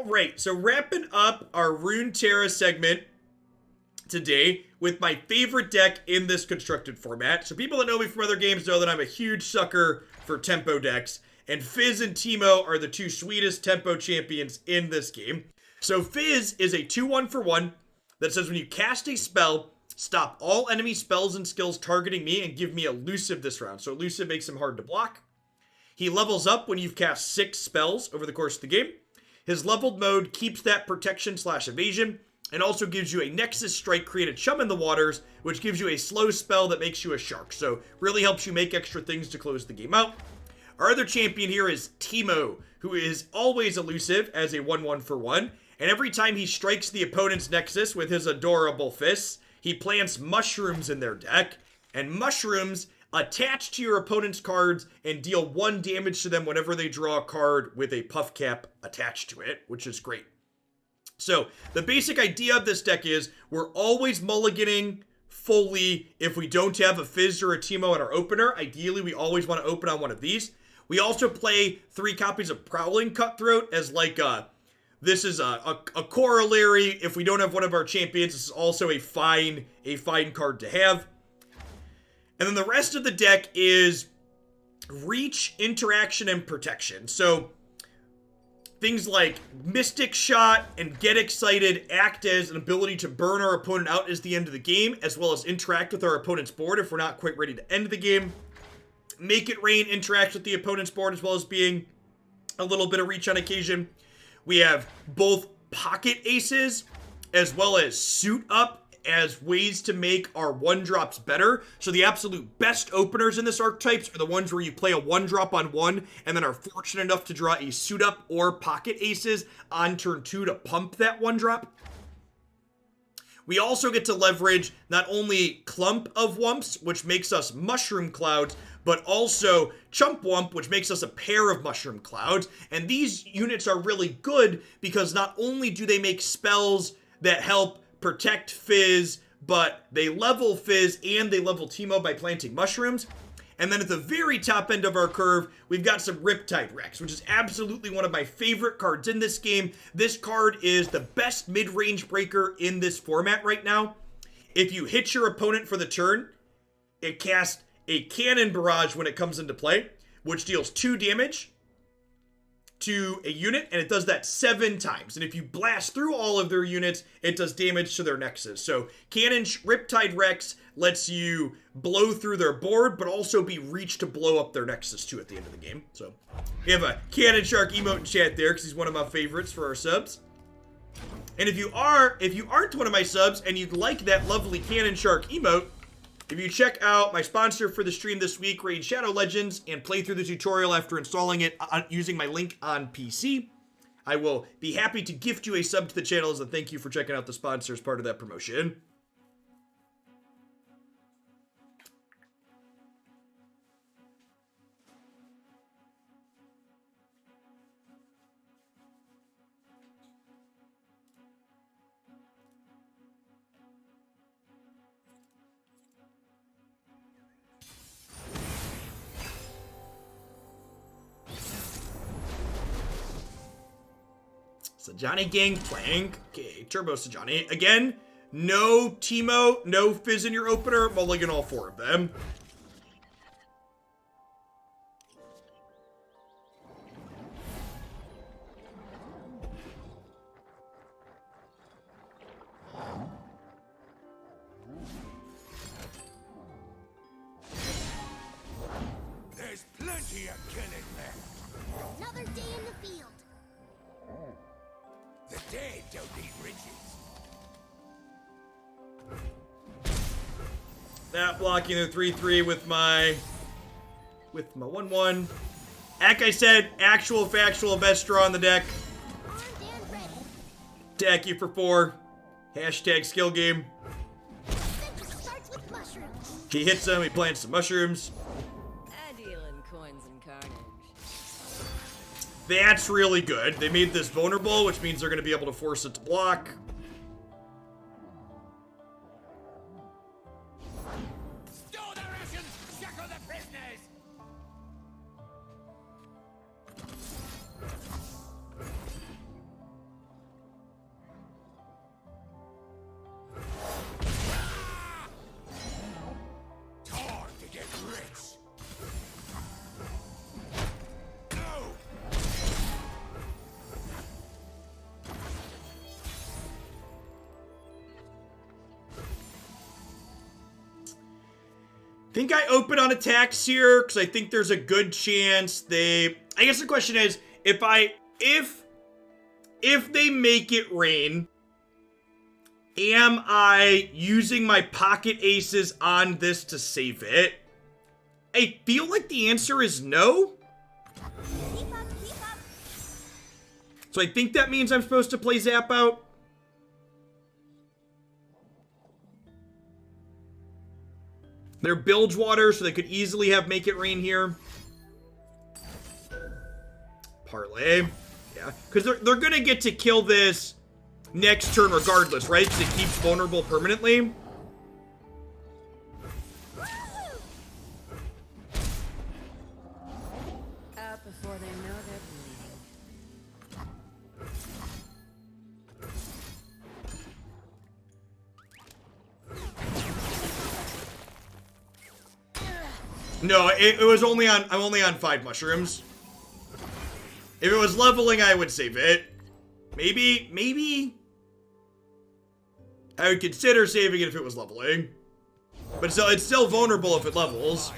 All right, so wrapping up our Runeterra segment today with my favorite deck in this constructed format. So people that know me from other games know that I'm a huge sucker for tempo decks, and Fizz and Teemo are the two sweetest tempo champions in this game. So Fizz is a 2-1 for 1 that says when you cast a spell, stop all enemy spells and skills targeting me and give me elusive this round. So elusive makes him hard to block. He levels up when you've cast 6 spells over the course of the game. His leveled mode keeps that protection/evasion and also gives you a Nexus Strike, create a Chum in the Waters, which gives you a slow spell that makes you a shark. So really helps you make extra things to close the game out. Our other champion here is Teemo, who is always elusive as a 1-1 for 1. And every time he strikes the opponent's Nexus with his adorable fists, he plants mushrooms in their deck. And mushrooms attach to your opponent's cards and deal 1 damage to them whenever they draw a card with a puff cap attached to it, which is great. So the basic idea of this deck is we're always mulliganing fully if we don't have a Fizz or a Teemo in our opener. Ideally, we always want to open on one of these. We also play 3 copies of Prowling Cutthroat as like this is a corollary. If we don't have one of our champions, this is also a fine card to have. And then the rest of the deck is reach, interaction, and protection. So things like Mystic Shot and Get Excited act as an ability to burn our opponent out as the end of the game, as well as interact with our opponent's board if we're not quite ready to end the game. Make It Rain interacts with the opponent's board as well as being a little bit of reach on occasion. We have both Pocket Aces as well as Suit Up as ways to make our 1-drops better. So the absolute best openers in this archetypes are the ones where you play a 1-drop on 1 and then are fortunate enough to draw a Suit Up or Pocket Aces on turn 2 to pump that 1-drop. We also get to leverage not only Clump of Wumps, which makes us Mushroom Clouds, but also Chump Wump, which makes us a pair of Mushroom Clouds. And these units are really good because not only do they make spells that help protect Fizz, but they level Fizz and they level Teemo by planting mushrooms. And then at the very top end of our curve, we've got some Riptide Rex, which is absolutely one of my favorite cards in this game. This card is the best mid-range breaker in this format right now. If you hit your opponent for the turn, it casts a Cannon Barrage when it comes into play, which deals 2 damage to a unit, and it does that 7 times. And if you blast through all of their units, it does damage to their Nexus. So Cannon Riptide Rex lets you blow through their board, but also be reached to blow up their Nexus too at the end of the game. So we have a Cannon Shark emote in chat there because he's one of my favorites for our subs. And if you aren't one of my subs and you'd like that lovely Cannon Shark emote, if you check out my sponsor for the stream this week, Raid Shadow Legends, and play through the tutorial after installing it using my link on PC, I will be happy to gift you a sub to the channel as a thank you for checking out the sponsor as part of that promotion. Sajani Gangplank. Okay, Turbo Sajani. Again, no Teemo, no Fizz in your opener. Mulligan all 4 of them. There's plenty of killing left. Another day in the field. The dead don't need riches. That blocking the 3-3 with my 1-1. Like I said, actual factual best draw on the deck. Armed and ready. Attack you for 4. Hashtag skill game. Adventure starts with mushrooms. He hits them, he plants some mushrooms. I deal in coins and carnage. That's really good. They made this vulnerable, which means they're going to be able to force it to block. Store the rations! Shackle the prisoners! think I open on attacks here because I think there's a good chance they... I guess the question is, if they make it rain, am I using my pocket aces on this to save it? I feel like the answer is no. Keep up, keep up. So I think that means I'm supposed to play Zap out. They're Bilgewater, so they could easily have Make It Rain here. Parlay. Yeah, because they're going to get to kill this next turn regardless, right? Because it keeps vulnerable permanently. Out before they know they're bleeding. No, it was only on... I'm only on 5 mushrooms. If it was leveling, I would save it. Maybe... I would consider saving it if it was leveling. But it's still vulnerable if it levels.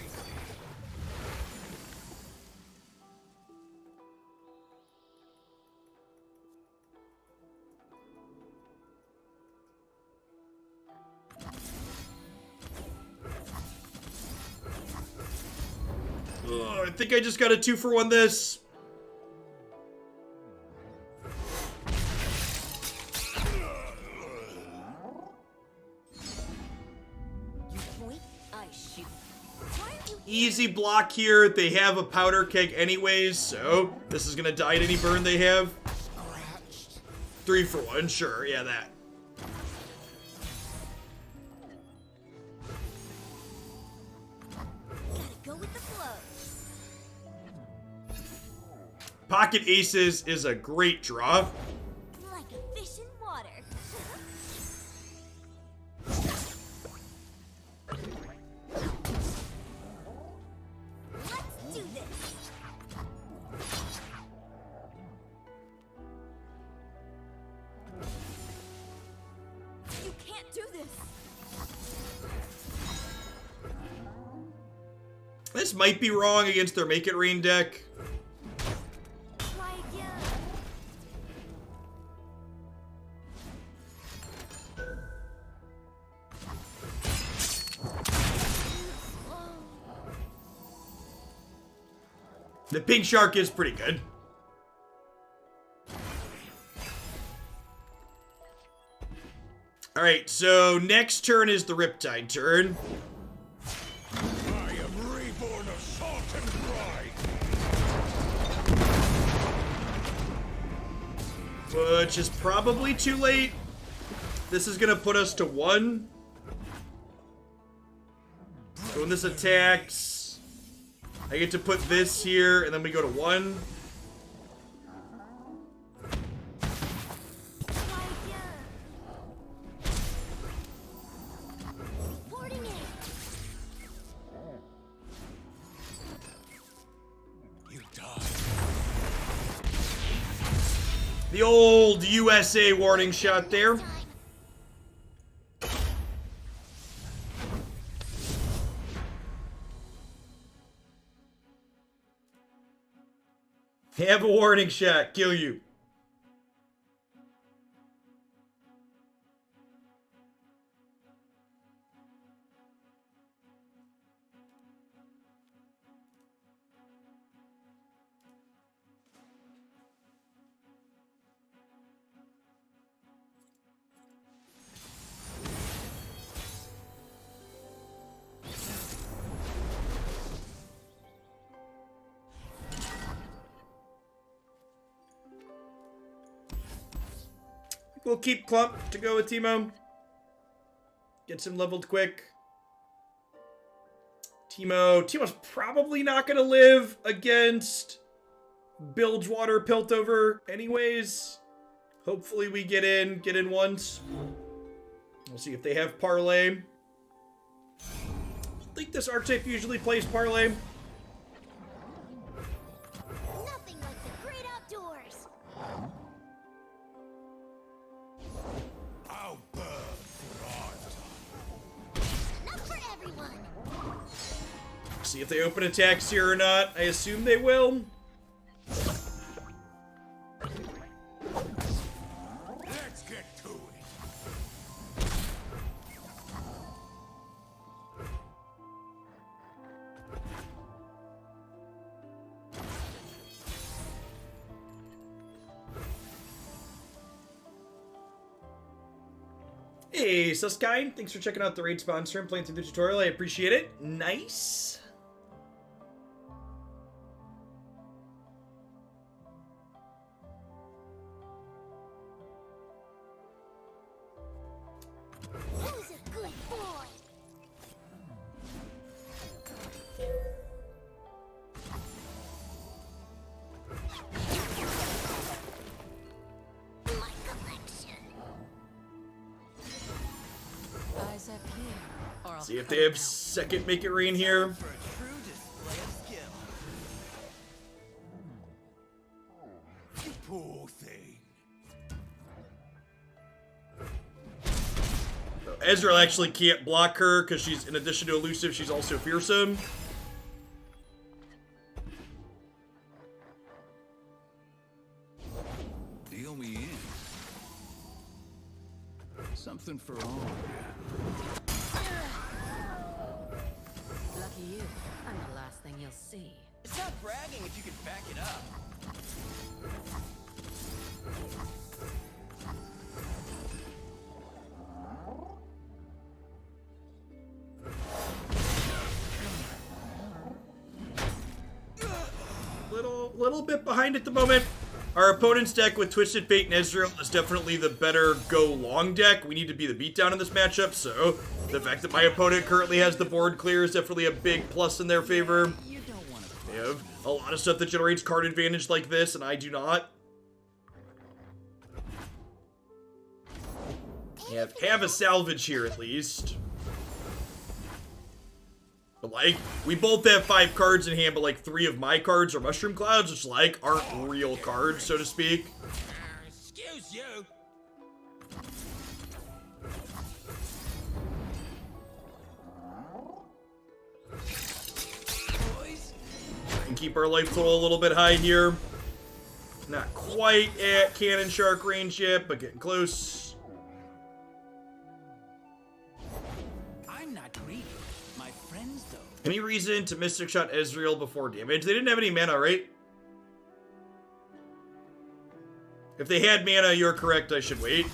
Ugh, I think I just got a 2-for-1 this. You point, I shoot. Why are you Easy block here. They have a powder keg anyways, so this is gonna die to any burn they have. 3-for-1, sure, yeah, that. gotta go with the flow? Pocket aces is a great draw. Like a fish in water. Let's do this. You can't do this. This might be wrong against their Make It Rain deck. Try again. The pink shark is pretty good. Alright, so next turn is the Riptide turn. I am reborn of salt and brine. Which is probably too late. This is gonna put us to 1. So when this attacks, I get to put this here, and then we go to 1. Try again. Reporting in. You die. The old USA warning shot there. Time. Have a warning shot, kill you. We'll keep Clump to go with Teemo. Gets him leveled quick. Teemo's probably not going to live against Bilgewater Piltover anyways. Hopefully we get in once. We'll see if they have Parlay. I think this archetype usually plays Parlay. Nothing like the great outdoors. I'll burn for our time. Enough for everyone. see if they open attacks here or not. I assume they will. Let's get to it. Hey, Suskine, thanks for checking out the raid sponsor and playing through the tutorial. I appreciate it. Nice. Who's a good boy? My collection. Eyes up here, or I'll See if cut they have them out. second Make It Rain here. For a true display of skill. You poor thing. Ezreal actually can't block her because she's, in addition to elusive, she's also fearsome. Deal me in. Something for all. Lucky you. I'm the last thing you'll see. It's not bragging if you can back it up. Little bit behind at the moment. Our opponent's deck with Twisted Fate and Ezreal is definitely the better go long deck. We need to be the beatdown in this matchup, so the fact that my opponent currently has the board clear is definitely a big plus in their favor. You don't want to. They have a lot of stuff that generates card advantage like this, and I do not. Have a salvage here at least. But like, we both have 5 cards in hand, but like 3 of my cards are Mushroom Clouds, which like aren't real cards, so to speak. Excuse you. Boys, And keep our life total a little bit high here. Not quite at Cannon Shark range yet, but getting close. I'm not greedy. My friends, though. Any reason to Mystic Shot Ezreal before damage? They didn't have any mana, right? If they had mana, you're correct, I should wait.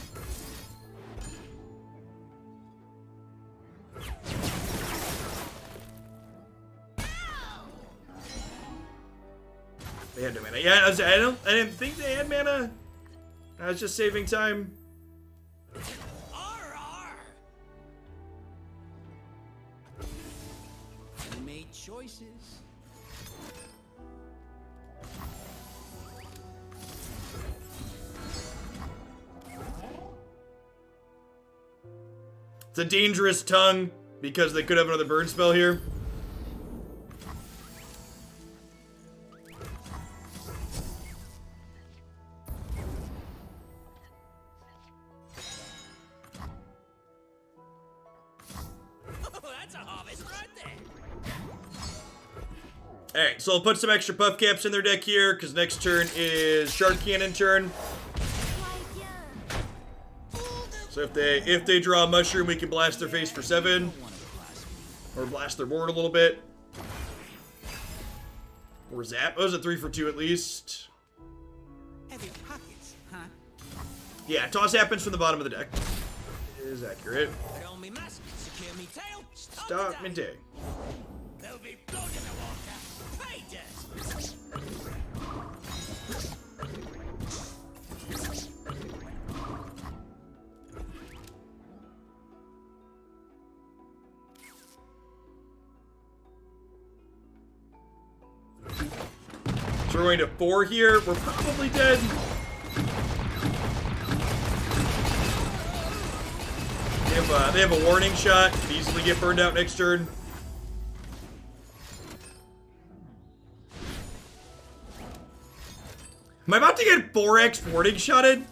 They had no mana. Yeah, I didn't think they had mana. I was just saving time. R. We made choices. It's a dangerous tongue because they could have another burn spell here. That's a harvest right there. Alright, so I'll put some extra buff caps in their deck here, because next turn is Shark Cannon turn. So if they draw a mushroom, we can blast their face for 7. Or blast their board a little bit. Or zap. Oh, it was a 3 for 2 at least. Heavy pockets, huh? Yeah, toss happens from the bottom of the deck. Is accurate. Put on me mask, secure me tail, Stop midday. There'll be blood in the water. Pay dirt. So we're going to 4 here. We're probably dead. They have a warning shot. Could easily get burned out next turn. Am I about to get 4x warning shotted?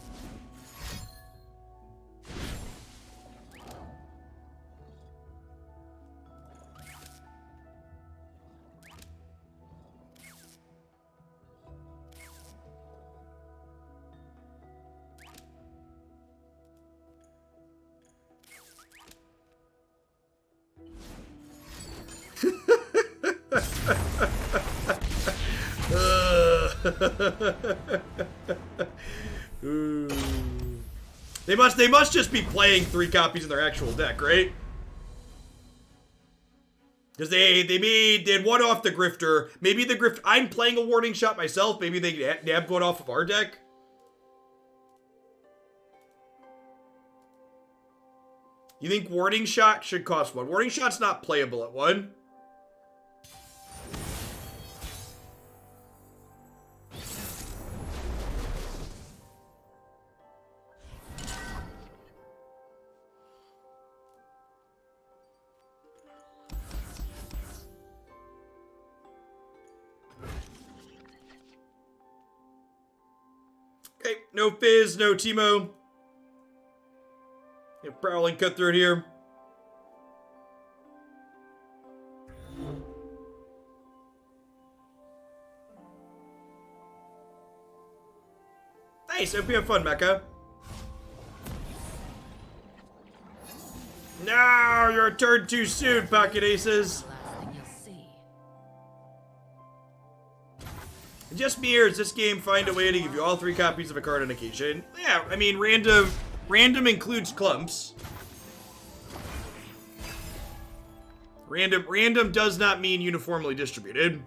Ooh. They must just be playing 3 copies in their actual deck, right? Because they did one off the Grifter. Maybe the Grifter... I'm playing a Warning Shot myself. Maybe they nabbed one off of our deck. You think Warning Shot should cost 1? Warning Shot's not playable at 1. Okay, no Fizz, no Teemo. Prowling Cutthroat here. Nice, hope you have fun, Mecha. No, you're a turn too soon, Pocket Aces. Last thing you'll see. Just me, or does this game find a way to give you all 3 copies of a card on occasion? Yeah, I mean, random includes clumps. Random does not mean uniformly distributed.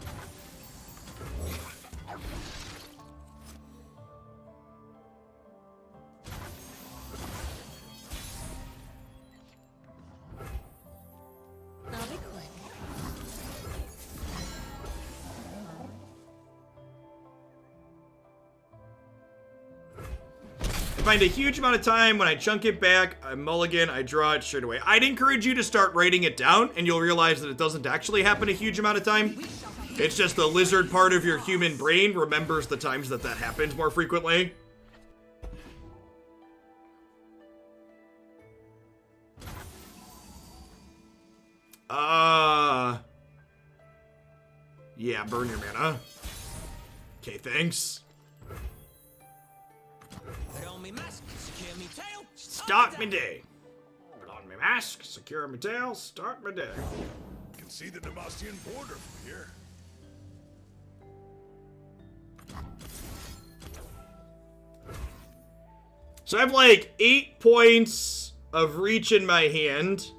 I'll be quick. I find a huge amount of time when I chunk it back, I mulligan, I draw it straight away. I'd encourage you to start writing it down, and you'll realize that it doesn't actually happen a huge amount of time. It's just the lizard part of your human brain remembers the times that that happens more frequently. Yeah, burn your mana. Okay, thanks. Put on me mask, secure me tail, Start me day. Put on my mask, secure my tail, start my day. You can see the Demacian border from here. So I have like 8 points of reach in my hand.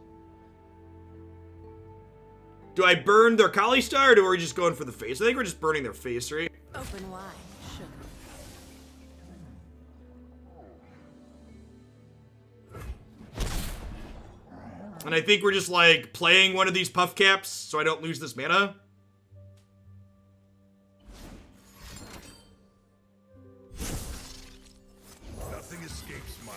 Do I burn their Kali Star, or are we just going for the face? I think we're just burning their face, right? Open wide, sugar. And I think we're just like playing one of these puff caps so I don't lose this mana. Nothing escapes my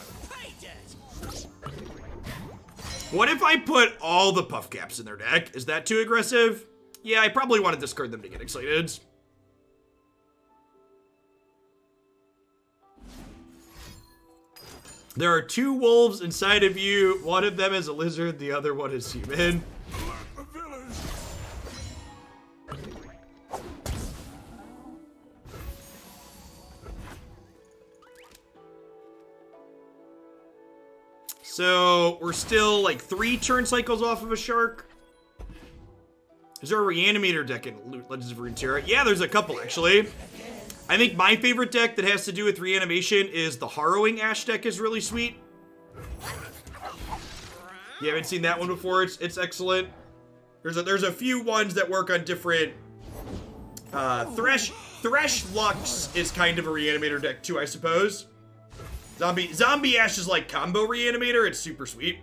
What if I put all the puff caps in their deck? Is that too aggressive? Yeah, I probably want to discard them to get excited. There are 2 wolves inside of you. One of them is a lizard, the other one is human. the village. So, we're still like 3 turn cycles off of a shark. Is there a reanimator deck in Legends of Runeterra? Yeah, there's a couple actually. I think my favorite deck that has to do with reanimation is the Harrowing Ash deck is really sweet. You haven't seen that one before? It's excellent. There's a few ones that work on different. Thresh Lux is kind of a reanimator deck too, I suppose. Zombie Ash is like combo reanimator. It's super sweet.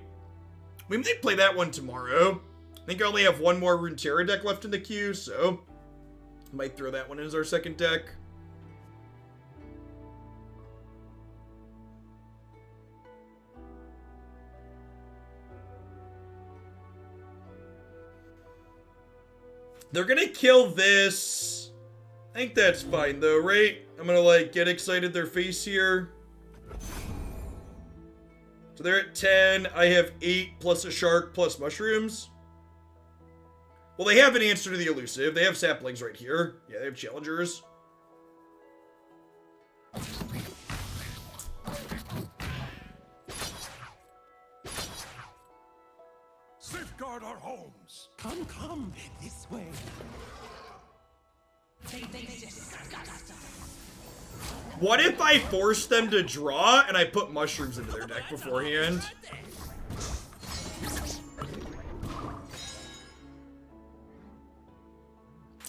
We might play that one tomorrow. I think I only have one more Runeterra deck left in the queue, so might throw that one in as our second deck. They're gonna kill this. I think that's fine though, right? I'm gonna like get excited their face here. So they're at 10. I have 8 plus a shark plus mushrooms. Well, they have an answer to the elusive. They have saplings right here. Yeah, they have challengers. Safeguard our homes. Come, this way. What if I force them to draw and I put mushrooms into their deck beforehand?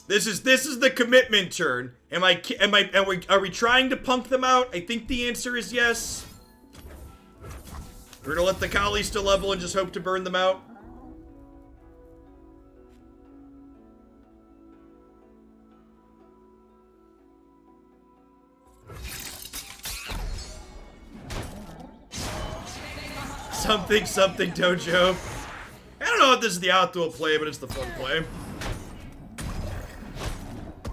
This is the commitment turn. Are we trying to punk them out? I think the answer is yes. We're gonna let the Kalista level and just hope to burn them out. Something, Dojo. I don't know if this is the outdoor play, but it's the fun play.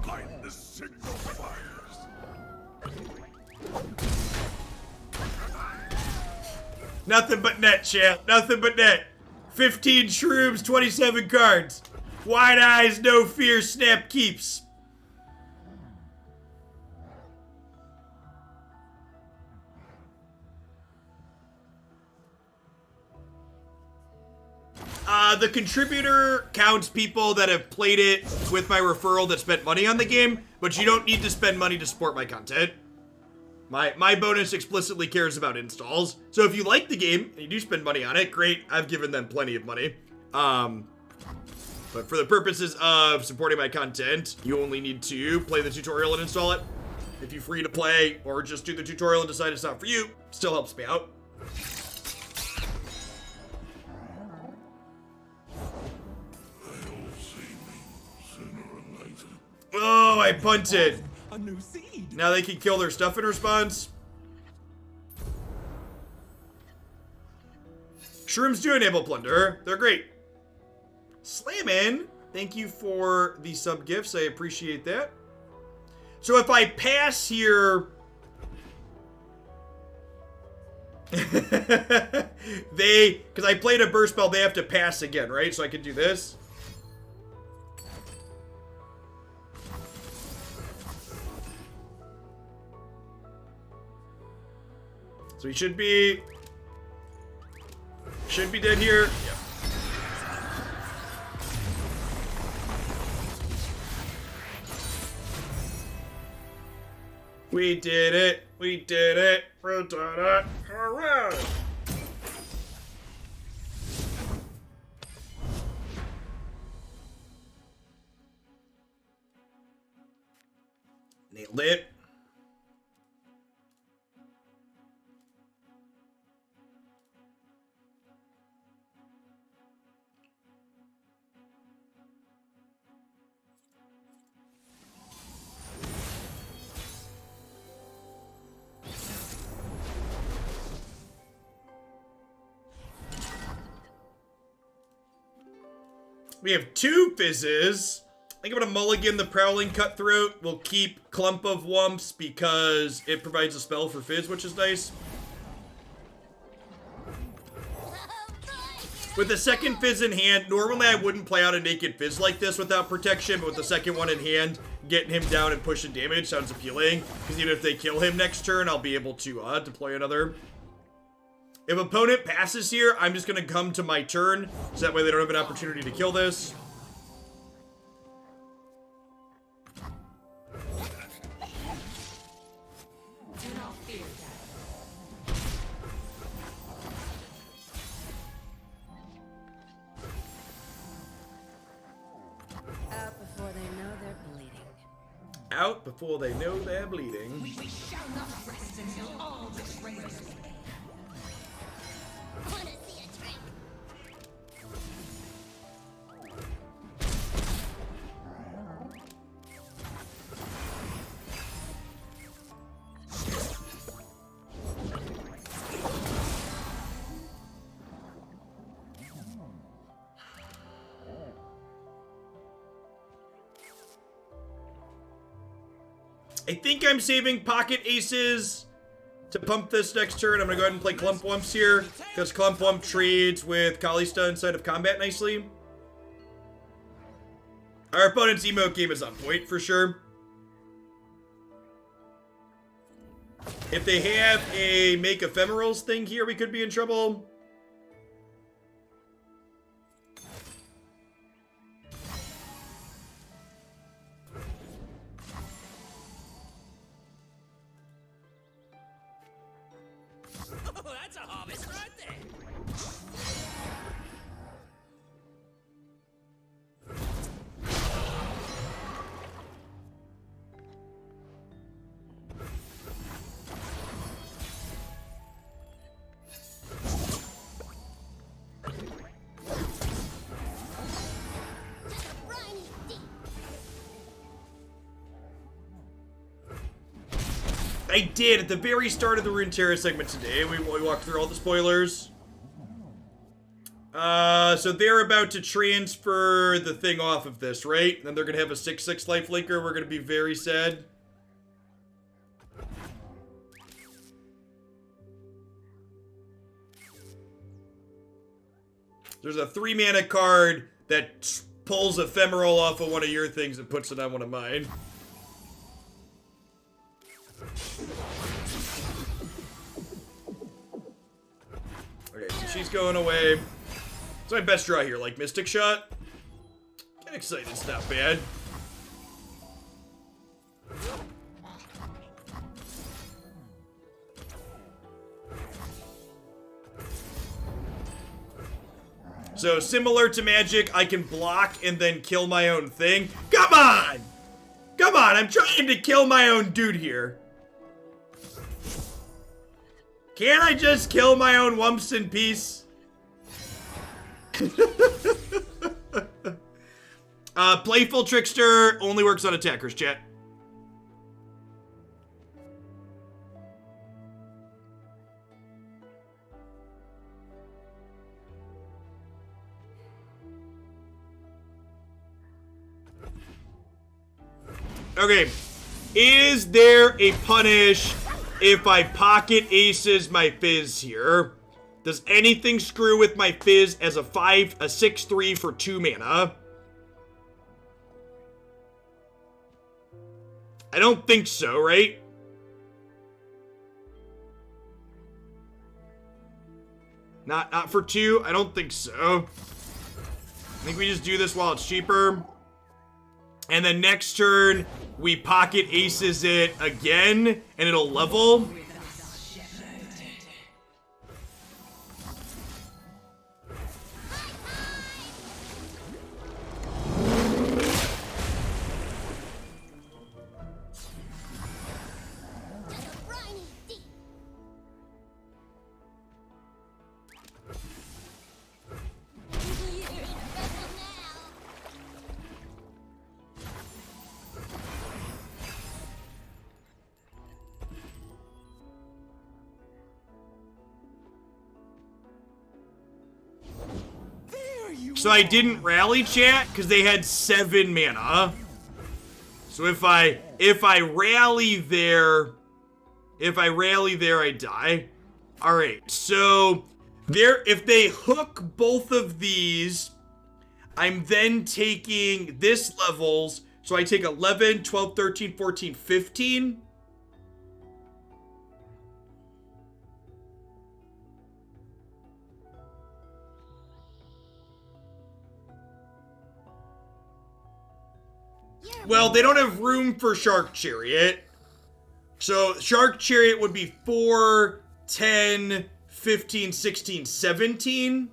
Light the signal fires. Nothing but net, champ. Nothing but net. 15 shrooms, 27 cards. Wide eyes, no fear, snap keeps. The contributor counts people that have played it with my referral that spent money on the game, but you don't need to spend money to support my content. My bonus explicitly cares about installs. So if you like the game and you do spend money on it, great. I've given them plenty of money. But for the purposes of supporting my content, you only need to play the tutorial and install it. If you're free to play or just do the tutorial and decide it's not for you, still helps me out. Oh, I punted. A new seed. Now they can kill their stuff in response. Shrooms do enable plunder. They're great. Slammin', thank you for the sub gifts. I appreciate that. So if I pass here... because I played a burst spell, they have to pass again, right? So I can do this. So he should be dead here. Yep. We did it. We did it. We did it. Hooray! Nailed it. We have 2 Fizzes. I think I'm gonna mulligan the Prowling Cutthroat. We'll keep Clump of Wumps because it provides a spell for Fizz, which is nice. With the second Fizz in hand, normally I wouldn't play out a naked Fizz like this without protection, but with the second one in hand, getting him down and pushing damage sounds appealing. Because even if they kill him next turn, I'll be able to deploy another. If opponent passes here, I'm just gonna come to my turn, so that way they don't have an opportunity to kill this. Out before they know they're bleeding. Out before they know they're bleeding. We shall not rest until all betrayers. Wanna see a trick? I think I'm saving pocket aces to pump this next turn. I'm gonna go ahead and play Clump Wumps here, because Clump Wump trades with Kalista inside of combat nicely. Our opponent's emote game is on point for sure. If they have a make ephemerals thing here, we could be in trouble. That's a harvest right there. I did at the very start of the Runeterra segment today. We walked through all the spoilers. So they're about to transfer the thing off of this, right? And then they're gonna have a 6/6 lifelinker. We're gonna be very sad. There's a 3-mana card that pulls Ephemeral off of one of your things and puts it on one of mine. Okay, so she's going away. It's my best draw here, like Mystic Shot. Get excited, it's not bad. So, similar to Magic, I can block and then kill my own thing. Come on! Come on, I'm trying to kill my own dude here. Can't I just kill my own wumps in peace? Playful Trickster only works on attackers, chat. Okay, is there a punish if I pocket aces my Fizz here? Does anything screw with my Fizz as a 6/3 for 2 mana? I don't think so, right? Not for 2? I don't think so. I think we just do this while it's cheaper. And then next turn, we pocket aces it again, and it'll level. So I didn't rally, chat, because they had 7 mana. So if I rally there, I die. Alright, so if they hook both of these, I'm then taking this levels. So I take 11, 12, 13, 14, 15. Well, they don't have room for Shark Chariot. So Shark Chariot would be 4, 10, 15, 16, 17.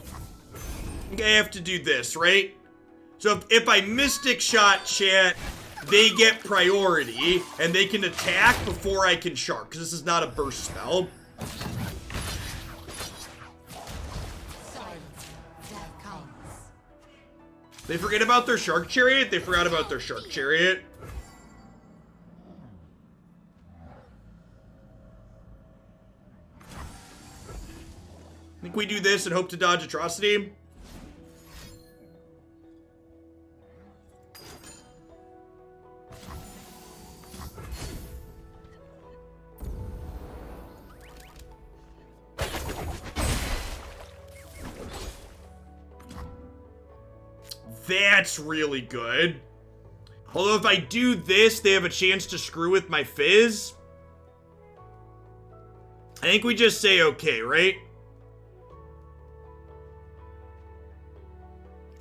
I think I have to do this, right? So if I Mystic Shot, chat, they get priority, and they can attack before I can Shark, because this is not a burst spell. They forget about their Shark Chariot? They forgot about their Shark Chariot. I think we do this and hope to dodge Atrocity. That's really good. Although if I do this, they have a chance to screw with my Fizz. I think we just say okay, right?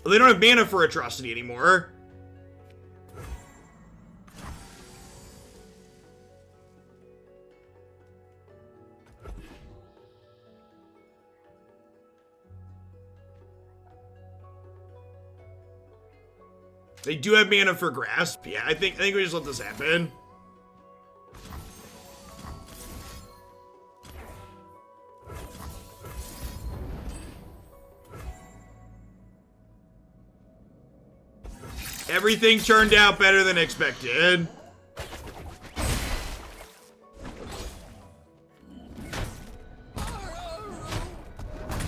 Well, they don't have mana for Atrocity anymore. They do have mana for Grasp. Yeah, I think we just let this happen. Everything turned out better than expected.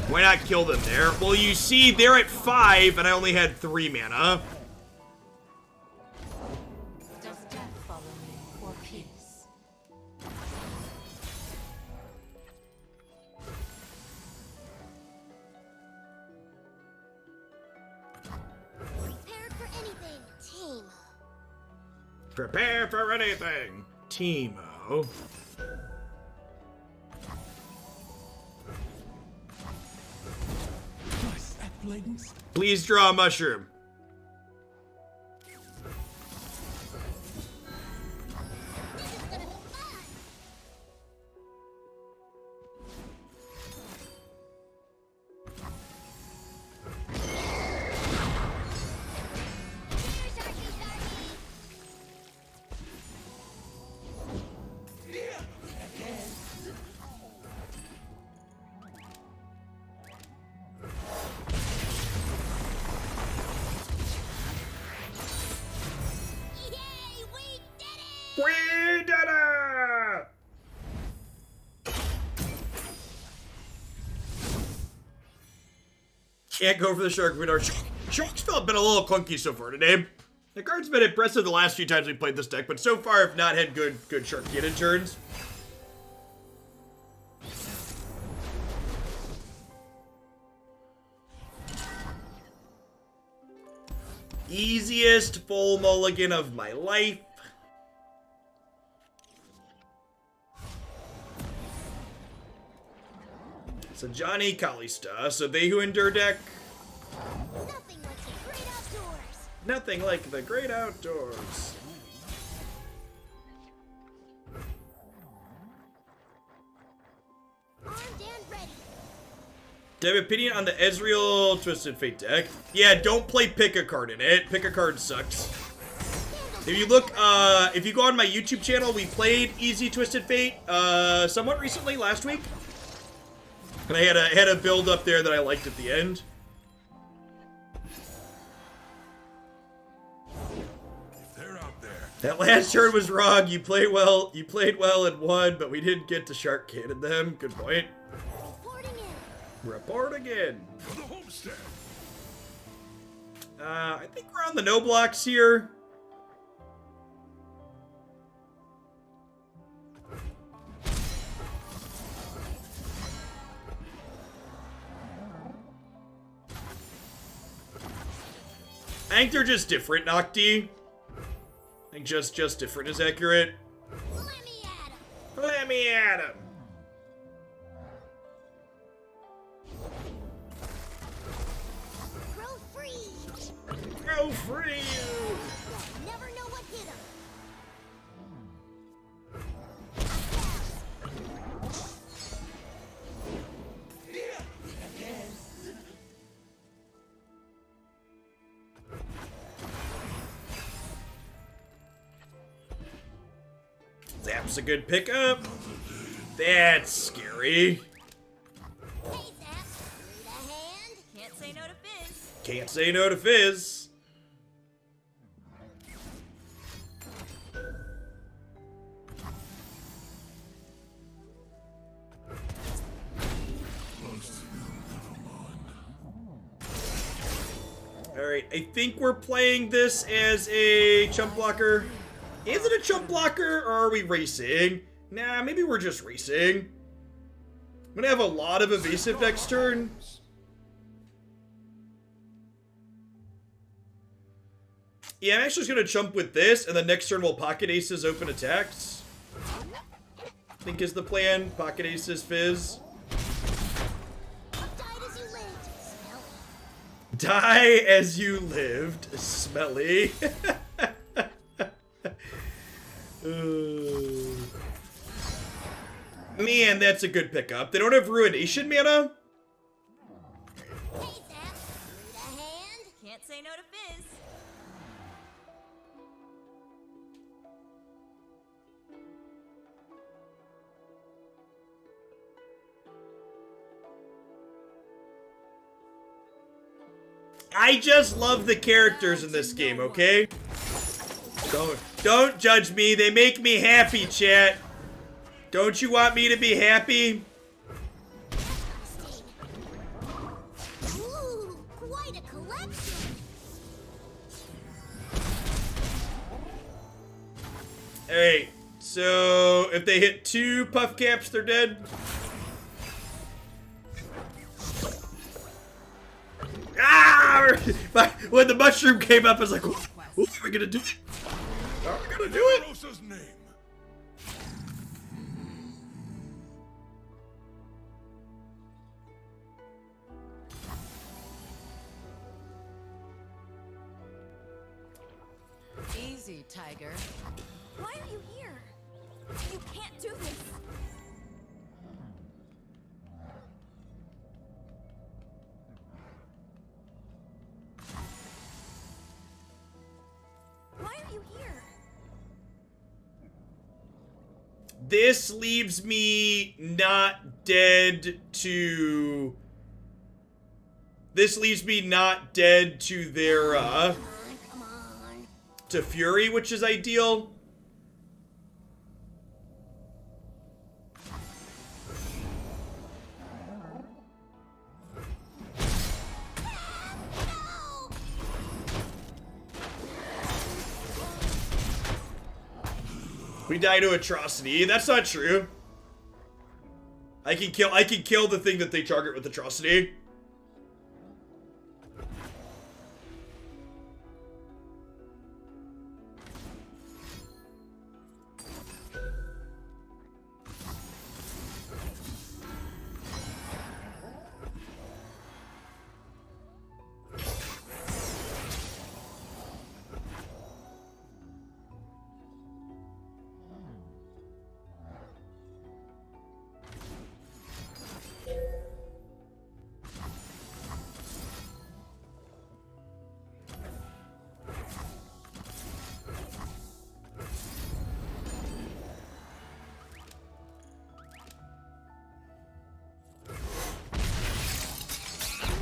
Why not kill them there? Well, you see, they're at 5, and I only had 3 mana. Does death follow me or peace? Prepared for anything, team. Prepare for anything, Teemo. Nice blatant. Please draw a mushroom. This is gonna be fun. Here's our Kizarki. Yay, we did it! We did it! Can't go for the Shark Radar. Shark's felt been a little clunky so far today. The card's been impressive the last few times we played this deck, but so far I've not had good Shark-gated turns. Easiest full mulligan of my life. So Johnny Kalista, so they who endure deck. Nothing like the great outdoors. Nothing like the great outdoors. Armed and ready. Do you have an opinion on the Ezreal Twisted Fate deck? Yeah, don't play pick a card in it. Pick a card sucks. If you look, if you go on my YouTube channel, we played Easy Twisted Fate, somewhat recently, last week. And I had a build up there that I liked at the end. They're out there. That last turn was wrong. You played well and won, but we didn't get to Shark Cannon them. Good point. Reporting in. Reporting in. For the homestead. I think we're on the no blocks here. I think they're just different, Nocti. I think just different is accurate. Let me at 'em. Let me at him. Grow free. Go free you. You'll never know what hit 'em. Zap's a good pickup. That's scary. Hey, Zap. Need a hand? Can't say no to Fizz. Can't say no to Fizz. Alright, I think we're playing this as a chump blocker. Is it a chump blocker, or are we racing? Nah, maybe we're just racing. I'm gonna have a lot of evasive next turn. Yeah, I'm actually just gonna chump with this, and then next turn we'll pocket aces open attacks. I think is the plan. Pocket aces Fizz. Died as you lived. Smell Die as you lived, smelly. Man, that's a good pickup. They don't have Ruination mana? Hey, Zap. Need a hand? Can't say no to Fizz. I just love the characters in this game, okay? Don't judge me. They make me happy, chat. Don't you want me to be happy? Ooh, quite a collection. Alright, so if they hit 2 puff caps, they're dead. Ah! When the mushroom came up, I was like, "Ooh, are we gonna do it? Are we gonna do it?" Rosa's name. Easy, Tiger. Why are you here? You can't do this. Why are you here? This leaves me not dead to... This leaves me not dead to their, Come on. to Fury, which is ideal. No! We die to Atrocity. That's not true. I can kill the thing that they target with Atrocity.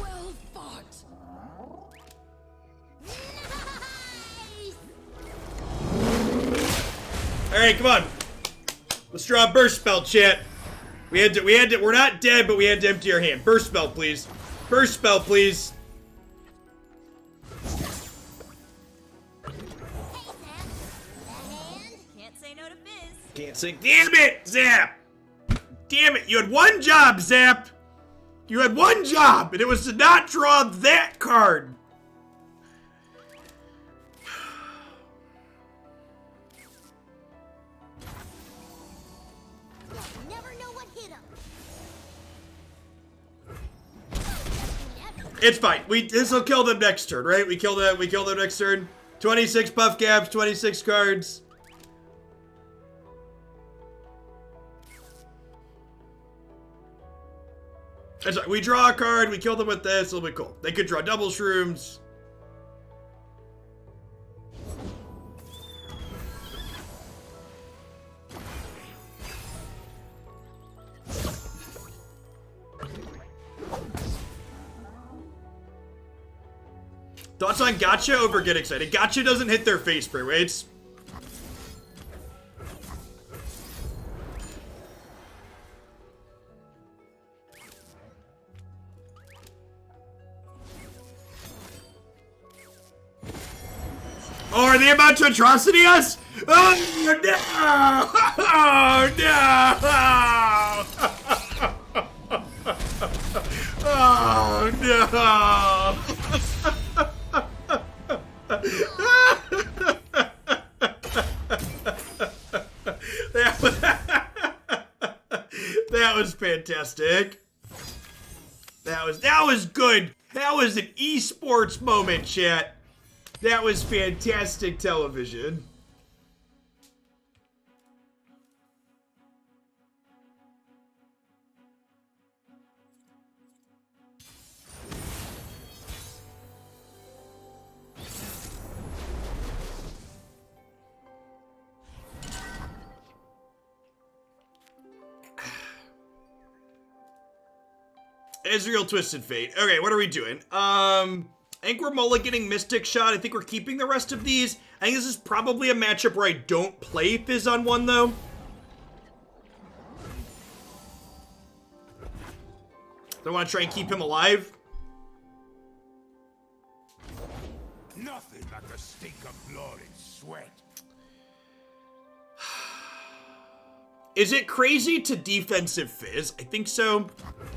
Well fought. Nice! Alright, come on. Let's draw a burst spell, chat. We're not dead, but we had to empty our hand. Burst spell, please. Burst spell, please. Hey, Zap. Need a hand? Can't say no to Fizz. Can't sing. Damn it, Zap! Damn it, you had one job, Zap! You had one job, and it was to not draw that card. You never know what hit him. It's fine. This will kill them next turn, right? We kill them next turn. 26 puff caps, 26 cards. That's right. We draw a card, we kill them with this, it'll be cool. They could draw double shrooms. Thoughts on Gotcha over Get Excited? Gotcha doesn't hit their face spray rates. Oh, are they about to atrocity us? Oh, no! Oh, no! Oh, that was fantastic. That was good. That was an esports moment, chat. That was fantastic television. Israel Twisted Fate. Okay, what are we doing? I think we're mulliganing Mystic Shot. I think we're keeping the rest of these. I think this is probably a matchup where I don't play Fizz on one, though. Do I want to try and keep him alive? Nothing like the stink of blood and sweat. Is it crazy to defensive Fizz? I think so.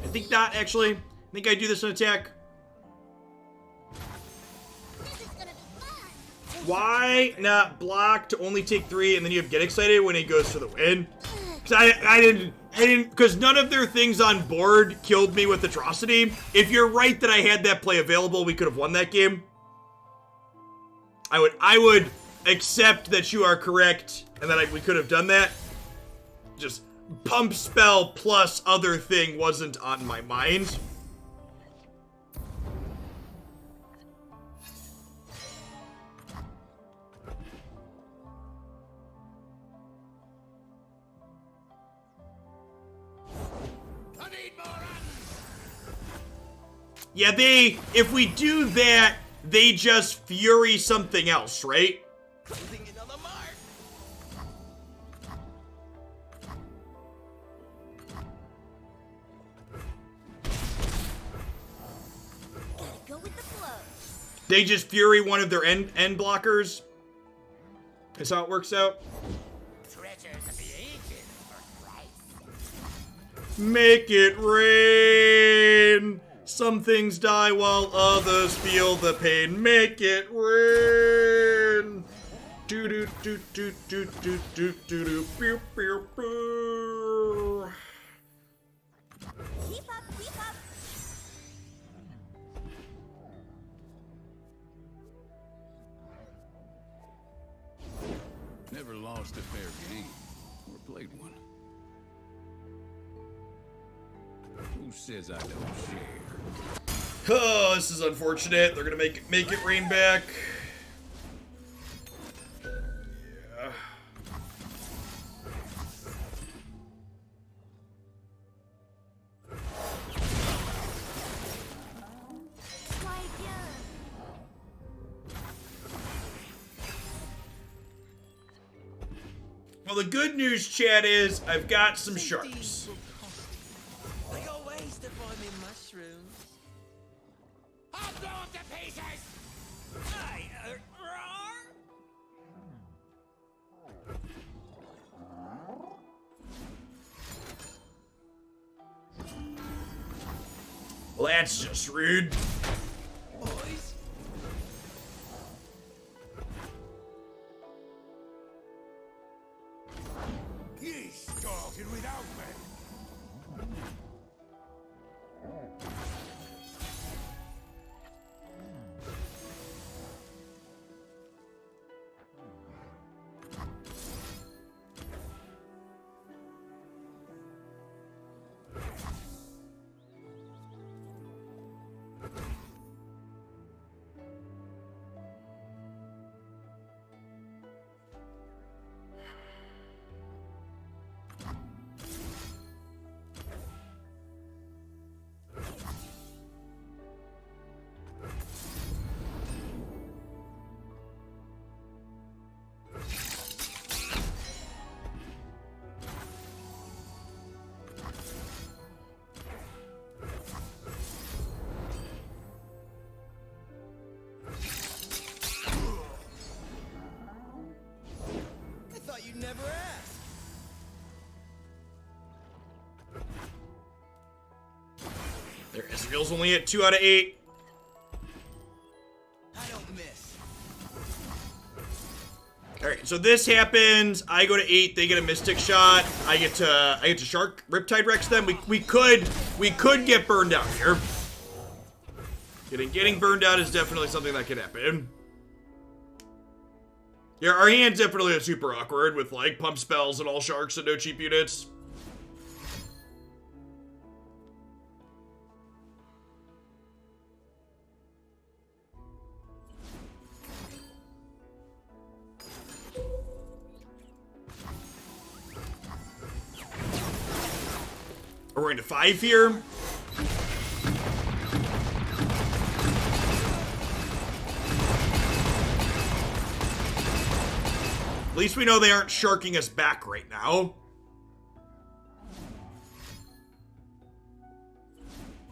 I think not, actually. I think I do this in attack. This is gonna be fun. Why not block to only take 3 and then you get excited when he goes for the win? Because I didn't, because none of their things on board killed me with Atrocity. If you're right that I had that play available, we could have won that game. I would accept that you are correct and that we could have done that. Just pump spell plus other thing wasn't on my mind. I need more runs. Yeah, if we do that, they just fury something else, right? Putting it on the mark. Gotta go with the flow. They just fury one of their end blockers. That's how it works out. Treasures of the ages for Christ. Make it rain. Some things die while others feel the pain. Make it rain. Do do do do do do do do do. Pew pew pew. Keep up, keep up. Never lost a fair game or played one. Who says I don't share? Oh, this is unfortunate. They're gonna make it rain back. Yeah. Try again. Well, the good news, chat, is I've got some sharps. They always step on me mushrooms. I'll blow up the pieces. Well, that's just rude. Boys, Ye started without me. I thought you'd never ask. Their Israel's only at 2 out of 8. I don't miss. Alright, so this happens. I go to 8, they get a Mystic Shot. I get to Shark Riptide Rex them. We could get burned out here. Getting burned out is definitely something that could happen. Yeah, our hand's definitely super awkward with like pump spells and all sharks and no cheap units. We're into 5 here. At least we know they aren't sharking us back right now.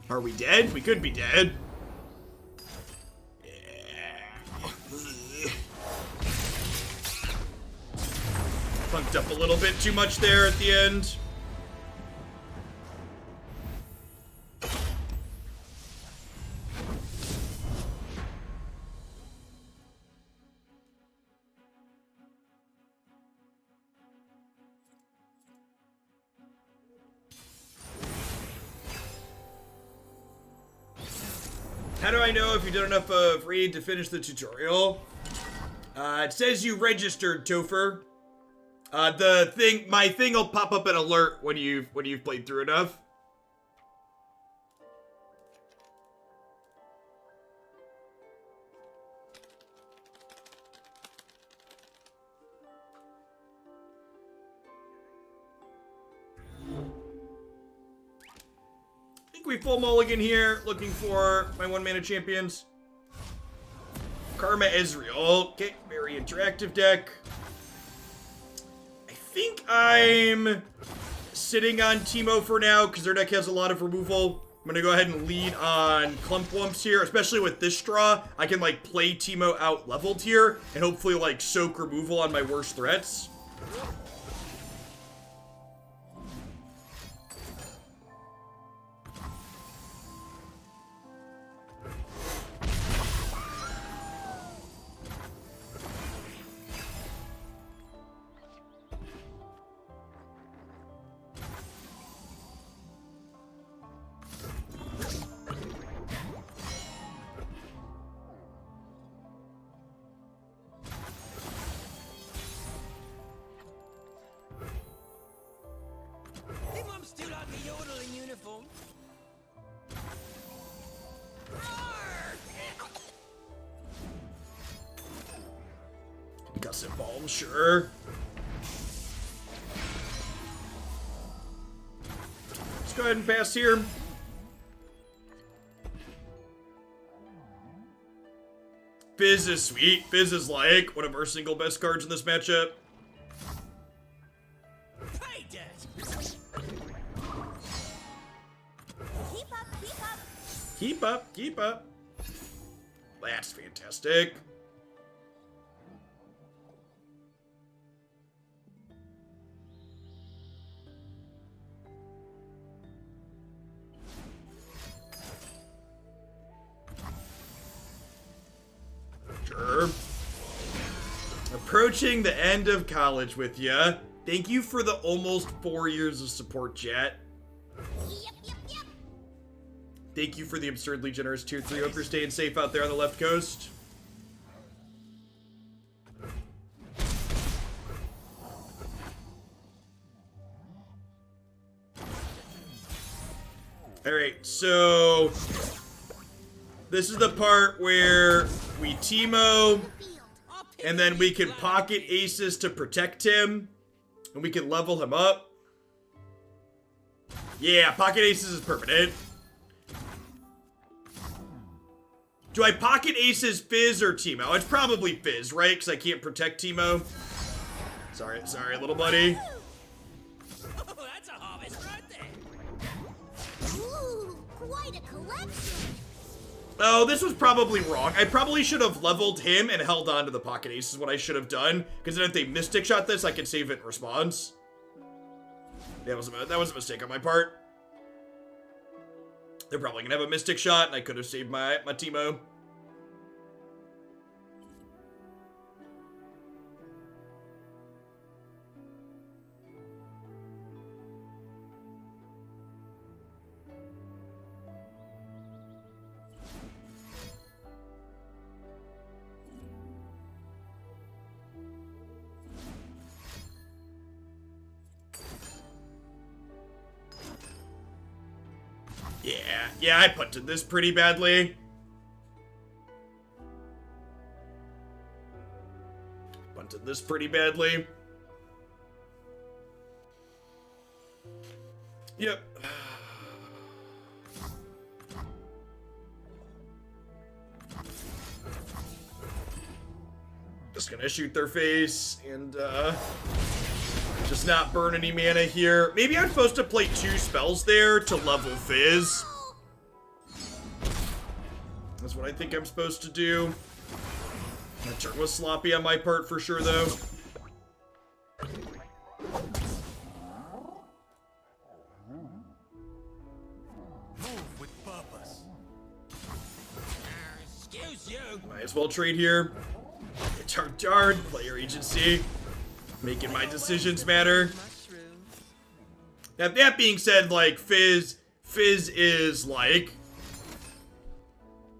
Are we dead? We could be dead. Yeah. Funked up a little bit too much there at the end. How do I know if you've done enough of Raid to finish the tutorial? It says you registered, Topher. My thing will pop up an alert when you've played through enough. We full mulligan here, looking for my 1-mana champions. Karma Ezreal. Okay, very interactive deck. I think I'm sitting on Teemo for now, because their deck has a lot of removal. I'm gonna go ahead and lead on Clump Wumps here, especially with this draw. I can, like, play Teemo out leveled here, and hopefully, like, soak removal on my worst threats. Still on the yodeling uniform. Gusset Balm, sure. Let's go ahead and pass here. Fizz is sweet. Fizz is like one of our single best cards in this matchup. Keep up, keep up. That's fantastic. Sure. Approaching the end of college with ya. Thank you for the almost 4 years of support, chat. Thank you for the absurdly generous tier 3 Ochre. Staying safe out there on the left coast. Alright, so this is the part where we Teemo, and then we can pocket aces to protect him, and we can level him up. Yeah, pocket aces is permanent. Do I pocket aces Fizz or Teemo? It's probably Fizz, right? Because I can't protect Teemo. Sorry, little buddy. Oh, that's a harvest right there. Ooh, quite a collection. Oh, this was probably wrong. I probably should have leveled him and held on to the pocket ace is what I should have done. Because then if they Mystic Shot this, I can save it in response. That was a mistake on my part. They're probably gonna have a Mystic Shot, and I could have saved my Teemo. Yeah, I punted this pretty badly. Punted this pretty badly. Yep. Just gonna shoot their face and just not burn any mana here. Maybe I'm supposed to play 2 spells there to level Fizz. That's what I think I'm supposed to do. That turn was sloppy on my part for sure, though. Move with purpose. Excuse you. Might as well trade here. Darn, player agency. Making my decisions matter. Mushrooms. Now, that being said, like, Fizz is, like...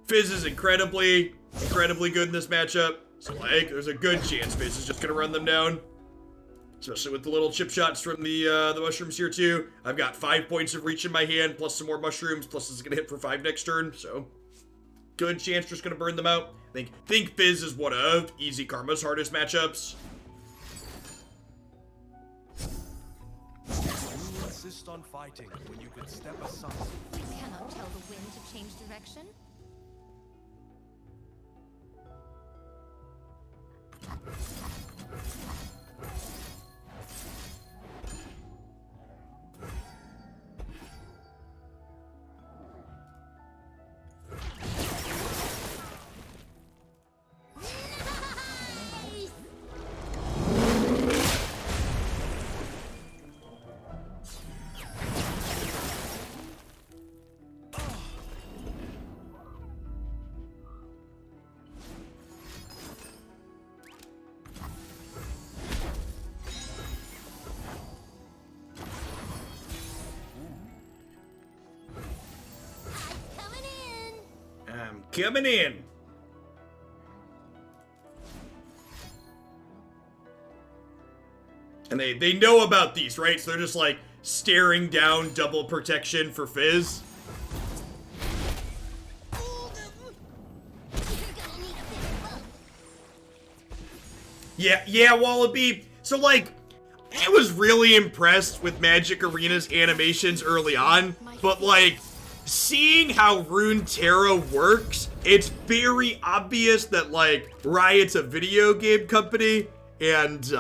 Fizz is incredibly good in this matchup. So, like, there's a good chance Fizz is just gonna run them down. Especially with the little chip shots from the mushrooms here, too. I've got 5 points of reach in my hand, plus some more mushrooms, plus it's gonna hit for 5 next turn, so... Good chance just gonna burn them out. Think Fizz is one of Easy Karma's hardest matchups. You insist on fighting when you could step aside. You cannot tell the wind to change direction. Coming in. And they know about these, right? So they're just like staring down double protection for Fizz. Yeah, Wallaby. So like, I was really impressed with Magic Arena's animations early on, but like, seeing how Runeterra works, it's very obvious that, like, Riot's a video game company, and,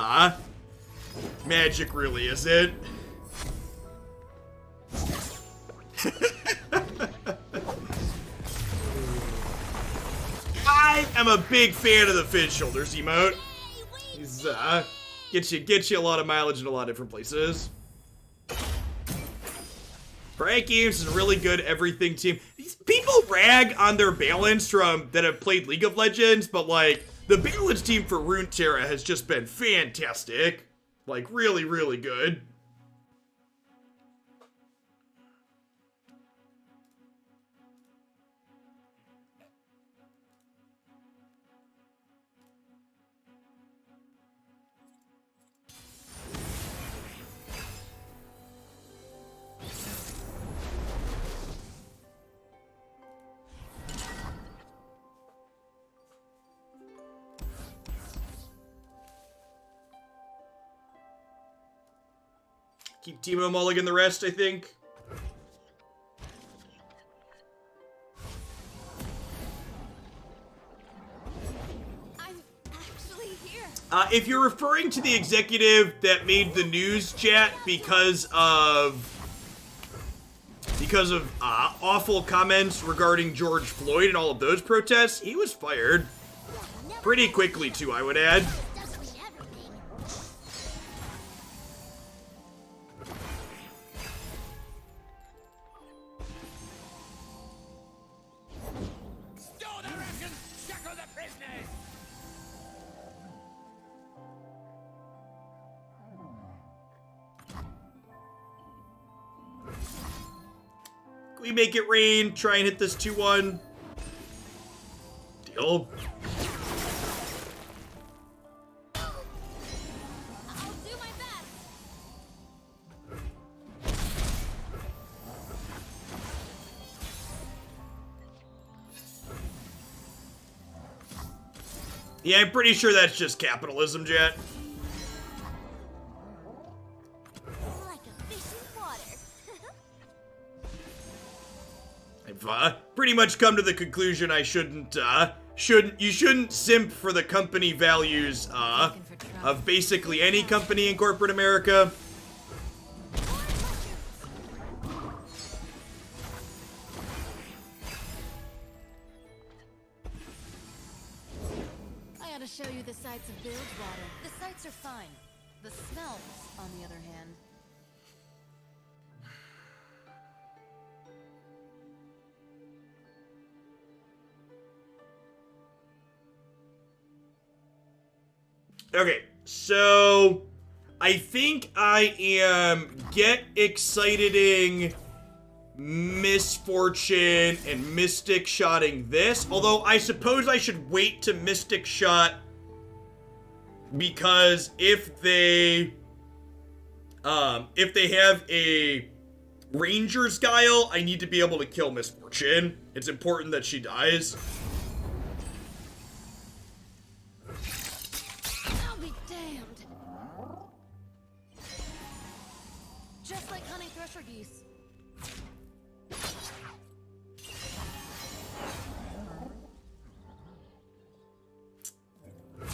Magic really isn't. I am a big fan of the Fizz Shoulders emote. He's, gets you a lot of mileage in a lot of different places. Riot Games is a really good everything team. These people rag on their balance from that have played League of Legends, but like the balance team for Runeterra has just been fantastic. Like really, really good. Keep Teemo mulligan the rest, I think. I'm actually here. If you're referring to the executive that made the news chat because of awful comments regarding George Floyd and all of those protests, he was fired. Pretty quickly, too, I would add. We make it rain, try and hit this 2-1. Deal. I'll do my best. Yeah, I'm pretty sure that's just capitalism, Jet. Like a fish in water. I've pretty much come to the conclusion I you shouldn't simp for the company values of basically any company in corporate America. I ought to show you the sights of Bilgewater. The sights are fine. The smells, on the other hand. Okay, so I think I am Get Exciteding, Misfortune, and Mystic Shotting this. Although I suppose I should wait to Mystic Shot because if they have a Ranger's Guile, I need to be able to kill Misfortune. It's important that she dies. I'll be damned. Just like honey thresher geese.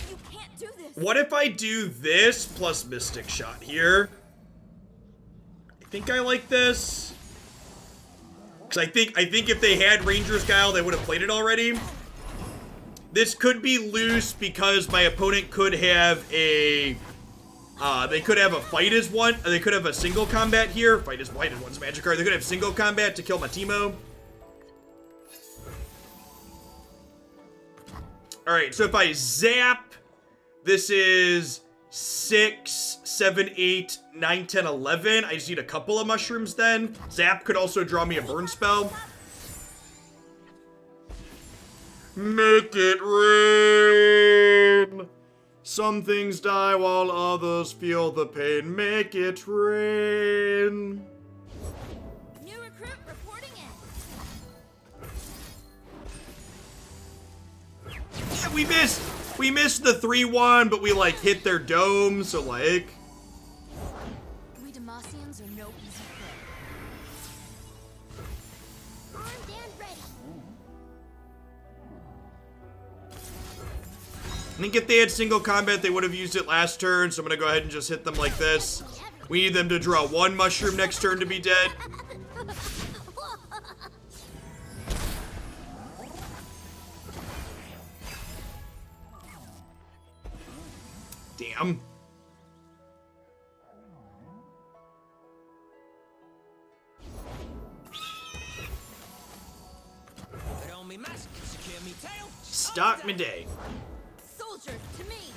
You can't do this. What if I do this plus Mystic Shot here? I think I like this. Cause I think if they had Ranger's Guile, they would have played it already. This could be loose because my opponent could have a they could have a fight as one. They could have a single combat here. Fight as white as one's magic card. They could have single combat to kill my Teemo. Alright, so if I zap, this is 6, 7, 8, 9, 10, 11. I just need a couple of mushrooms then. Zap could also draw me a burn spell. Make it rain. Some things die while others feel the pain. Make it rain. New recruit reporting in. Yeah, we missed. We missed the 3-1, but we like hit their dome, so like. We Demacians are no easy prey. Armed and ready. I think if they had single combat, they would have used it last turn, so I'm gonna go ahead and just hit them like this. We need them to draw 1 mushroom next turn to be dead. Damn. Put on me mask, secure me tail. Start me day. Soldiers to me.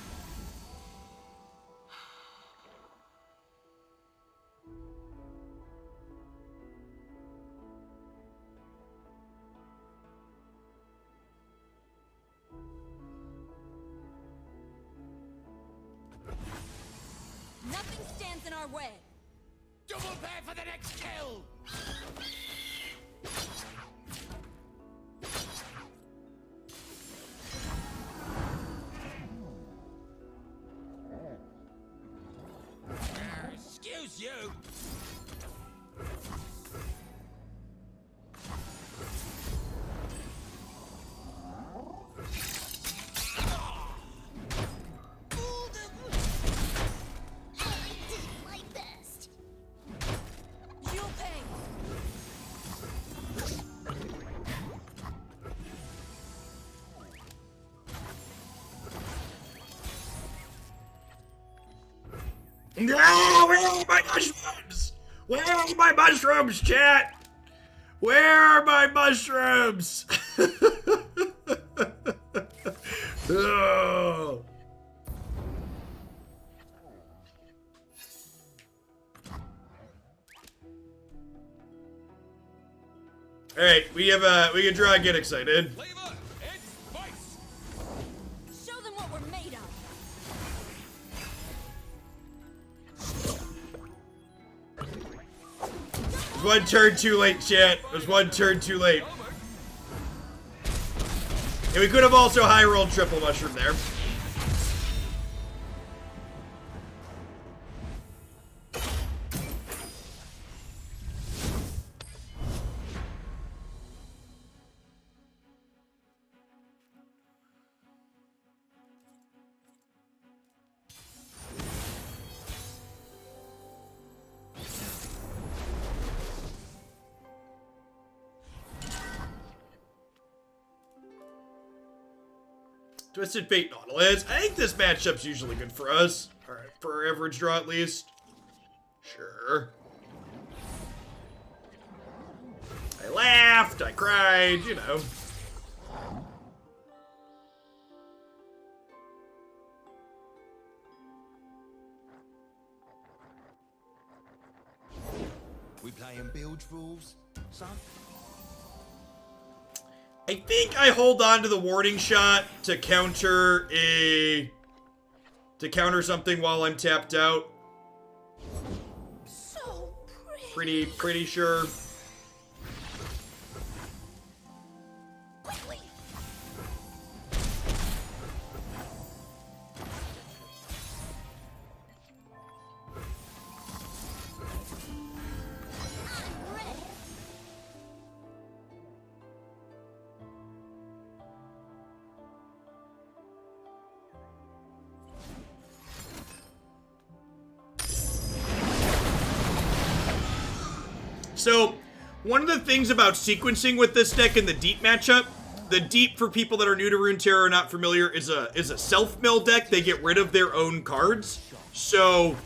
Nothing stands in our way. Double pay for the next kill! Excuse you. I did my best. You'll pay. No, where are my mushrooms? Where are my mushrooms, chat? Where are my mushrooms? Oh. All right, we can draw and Get Excited. Flavor, it's spice! Show them what we're made of. It was 1 turn too late, chat. It was 1 turn too late. And we could have also high rolled triple mushroom there. Twisted Fate Nautilus. I think this matchup's usually good for us. Alright, for our average draw at least. Sure. I laughed, I cried, you know. We playing bilge rules, son? I think I hold on to the warding shot to counter something while I'm tapped out. So Pretty sure. quickly. I'm ready. So, one of the things about sequencing with this deck in the deep matchup, the deep, for people that are new to Runeterra or not familiar, is a self-mill deck. They get rid of their own cards. So,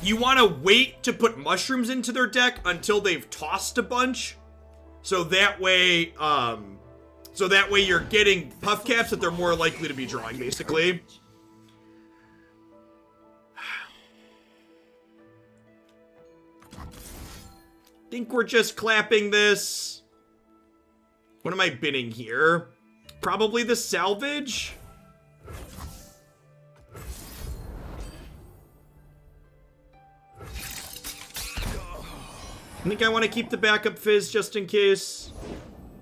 you want to wait to put mushrooms into their deck until they've tossed a bunch. So that way you're getting puff caps that they're more likely to be drawing, basically. Think we're just clapping this. What am I bidding here? Probably the salvage? I think I want to keep the backup Fizz just in case.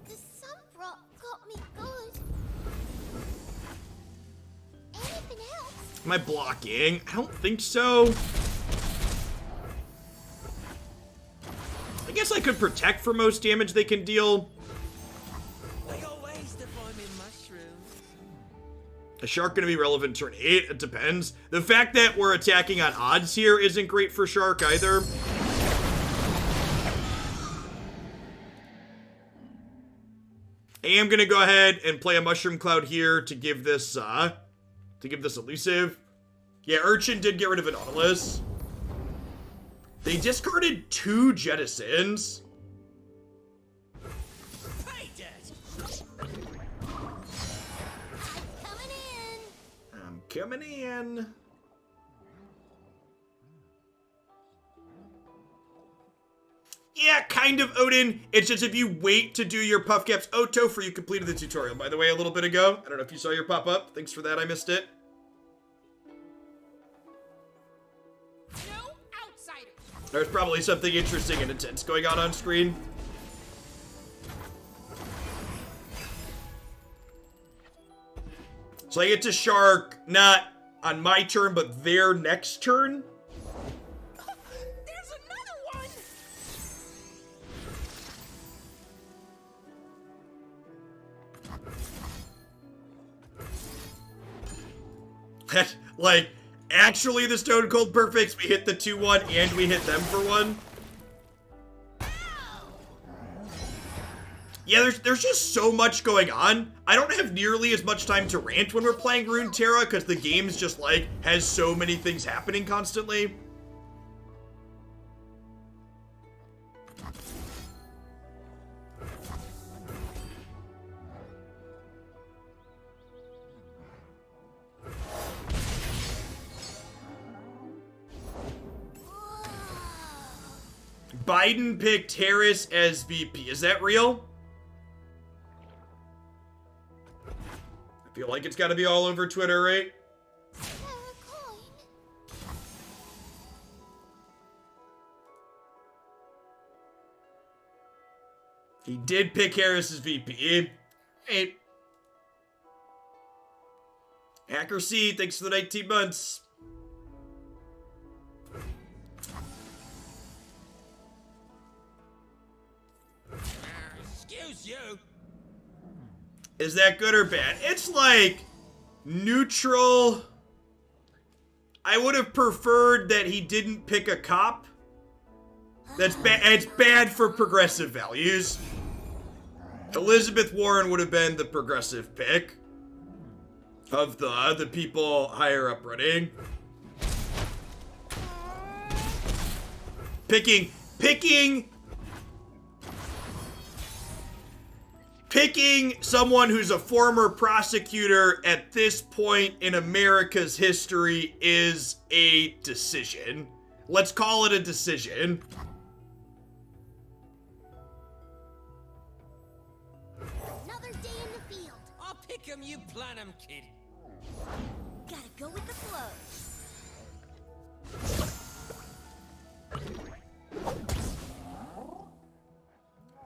The sunbrock got me good. Anything else? Am I blocking? I don't think so. I guess I could protect for most damage they can deal. They got ways to find me mushrooms. A shark gonna be relevant turn 8? It depends. The fact that we're attacking on odds here isn't great for shark either. I am gonna go ahead and play a mushroom cloud here to give this elusive. Yeah, Urchin did get rid of an Nautilus. They discarded 2 jettisons. Hey, Dad. Coming in. I'm coming in. Yeah, kind of, Odin. It's just if you wait to do your puff caps. Oh, Topher, you completed the tutorial, by the way, a little bit ago. I don't know if you saw your pop up. Thanks for that. I missed it. No outsiders. There's probably something interesting and intense going on screen. So I get to shark, not on my turn, but their next turn. There's another one. Like, actually the Stone Cold Perfects, we hit the 2-1 and we hit them for 1. Yeah, there's just so much going on. I don't have nearly as much time to rant when we're playing Runeterra because the game's just, like, has so many things happening constantly. Biden picked Harris as VP. Is that real? I feel like it's got to be all over Twitter, right? He did pick Harris as VP. Hey. Accuracy, thanks for the 19 months. Excuse you. Is that good or bad? It's like neutral. I would have preferred that he didn't pick a cop. That's bad. It's bad for progressive values. Elizabeth Warren would have been the progressive pick. of the people higher up running. Picking someone who's a former prosecutor at this point in America's history is a decision. Let's call it a decision. Another day in the field. I'll pick 'em, you plan 'em, kid. Gotta go with the flow.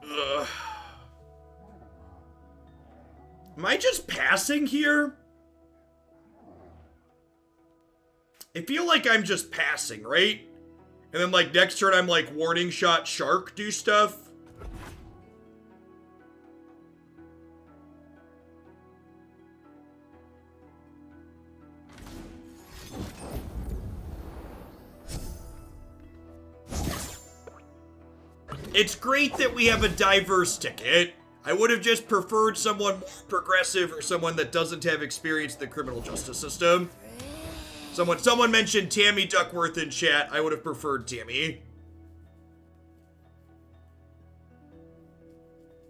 Ugh. Am I just passing here? I feel like I'm just passing, right? And then, like, next turn I'm like, warning shot, shark, do stuff. It's great that we have a diverse ticket. I would have just preferred someone more progressive or someone that doesn't have experience in the criminal justice system. Someone mentioned Tammy Duckworth in chat. I would have preferred Tammy.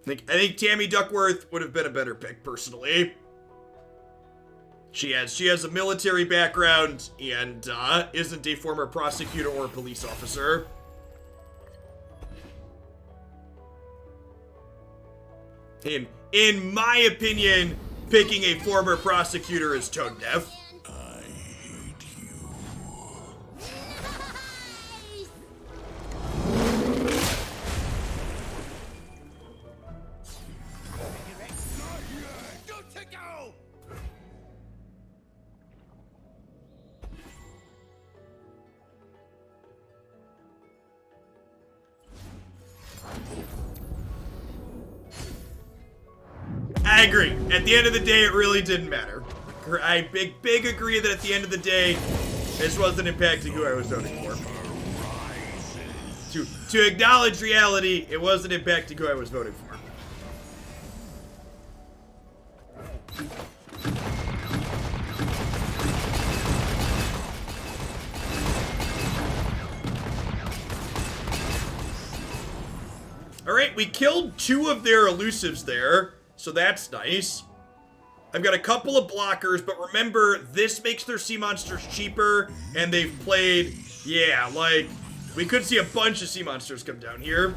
I think Tammy Duckworth would have been a better pick, personally. She has a military background and isn't a former prosecutor or police officer. In my opinion, picking a former prosecutor is tone deaf. I hate you. Nice! Good to go! I agree. At the end of the day, it really didn't matter. I big agree that at the end of the day, this wasn't impacting who I was voting for. To acknowledge reality, it wasn't impacting who I was voting for. Alright, we killed 2 of their elusives there. So that's nice. I've got a couple of blockers, but remember, this makes their sea monsters cheaper, and they've played, yeah, like, we could see a bunch of sea monsters come down here.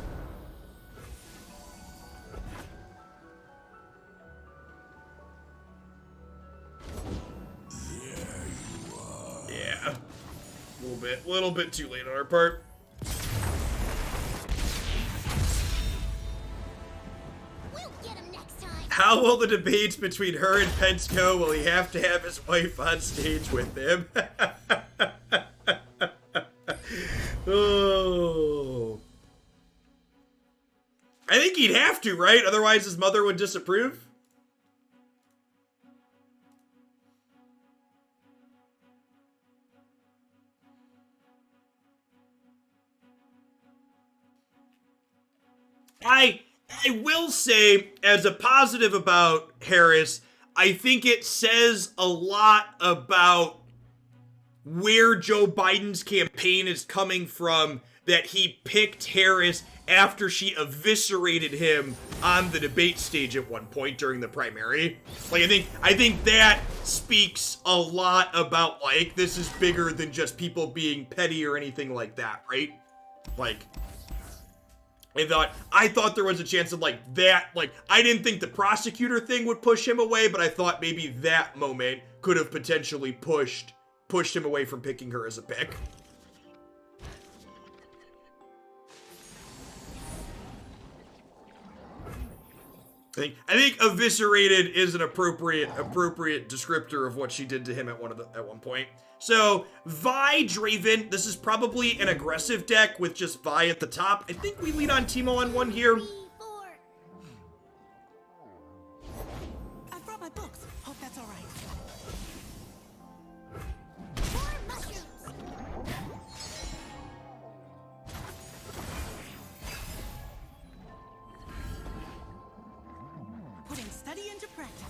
Yeah. A little bit too late on our part. How will the debates between her and Pence go? Will he have to have his wife on stage with him? Oh. I think he'd have to, right? Otherwise his mother would disapprove. I will say, as a positive about Harris, I think it says a lot about where Joe Biden's campaign is coming from that he picked Harris after she eviscerated him on the debate stage at one point during the primary. Like, I think that speaks a lot about, like, this is bigger than just people being petty or anything like that, right? Like, I thought there was a chance of, like, that, like, I didn't think the prosecutor thing would push him away, but I thought maybe that moment could have potentially pushed him away from picking her as a pick. I think eviscerated is an appropriate descriptor of what she did to him at one point. So, Vi Draven, this is probably an aggressive deck with just Vi at the top. I think we lead on Teemo on 1 here. I brought my books. Hope that's all right. Putting study into practice.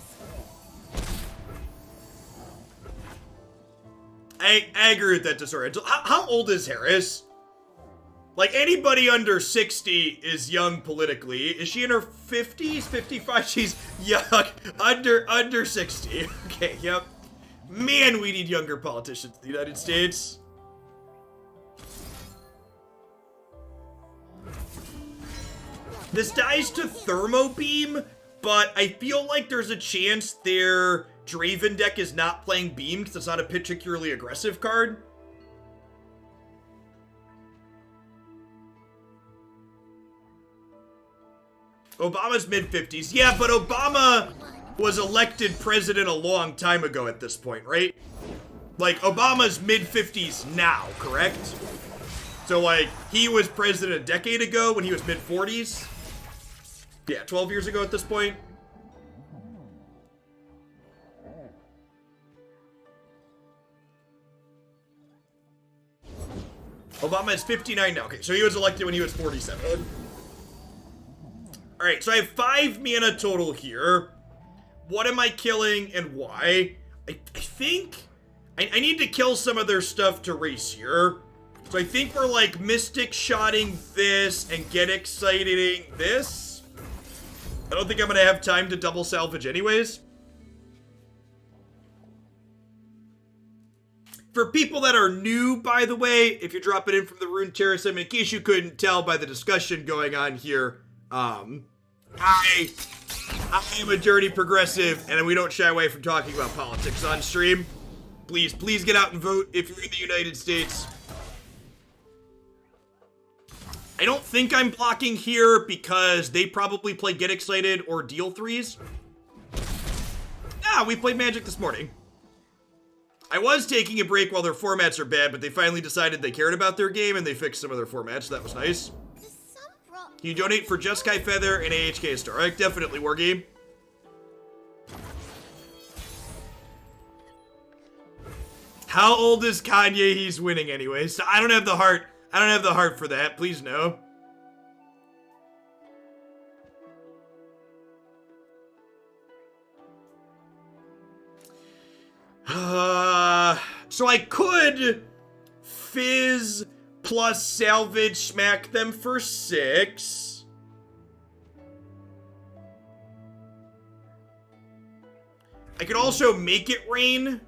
I agree with that disoriental. How old is Harris? Like, anybody under 60 is young politically. Is she in her 50s, 55? She's young, under 60. Okay, yep. Man, we need younger politicians in the United States. This dies to Thermo Beam, but I feel like there's a chance their Draven deck is not playing Beam because it's not a particularly aggressive card. Obama's mid-50s. Yeah, but Obama was elected president a long time ago at this point, right? Like, Obama's mid-50s now, correct? So, like, he was president a decade ago when he was mid-40s? Yeah, 12 years ago at this point. Obama is 59 now. Okay, so he was elected when he was 47. Alright, so I have 5 mana total here. What am I killing and why? I think I need to kill some of their stuff to race here. So I think we're like Mystic Shotting this and Get Exciting this. I don't think I'm gonna have time to double salvage anyways. For people that are new, by the way, if you're dropping in from the Runeterra segment, in case you couldn't tell by the discussion going on here, I am a dirty progressive, and we don't shy away from talking about politics on stream. Please get out and vote if you're in the United States. I don't think I'm blocking here because they probably play Get Excited or Deal 3s. Ah, we played Magic this morning. I was taking a break while their formats are bad, but they finally decided they cared about their game and they fixed some of their formats. So that was nice. Can you donate for Just Kai Feather and AHK Historic? Definitely, Wargame. How old is Kanye? He's winning anyways. So I don't have the heart. I don't have the heart for that. Please no. So I could Fizz plus salvage smack them for 6. I could also make it rain.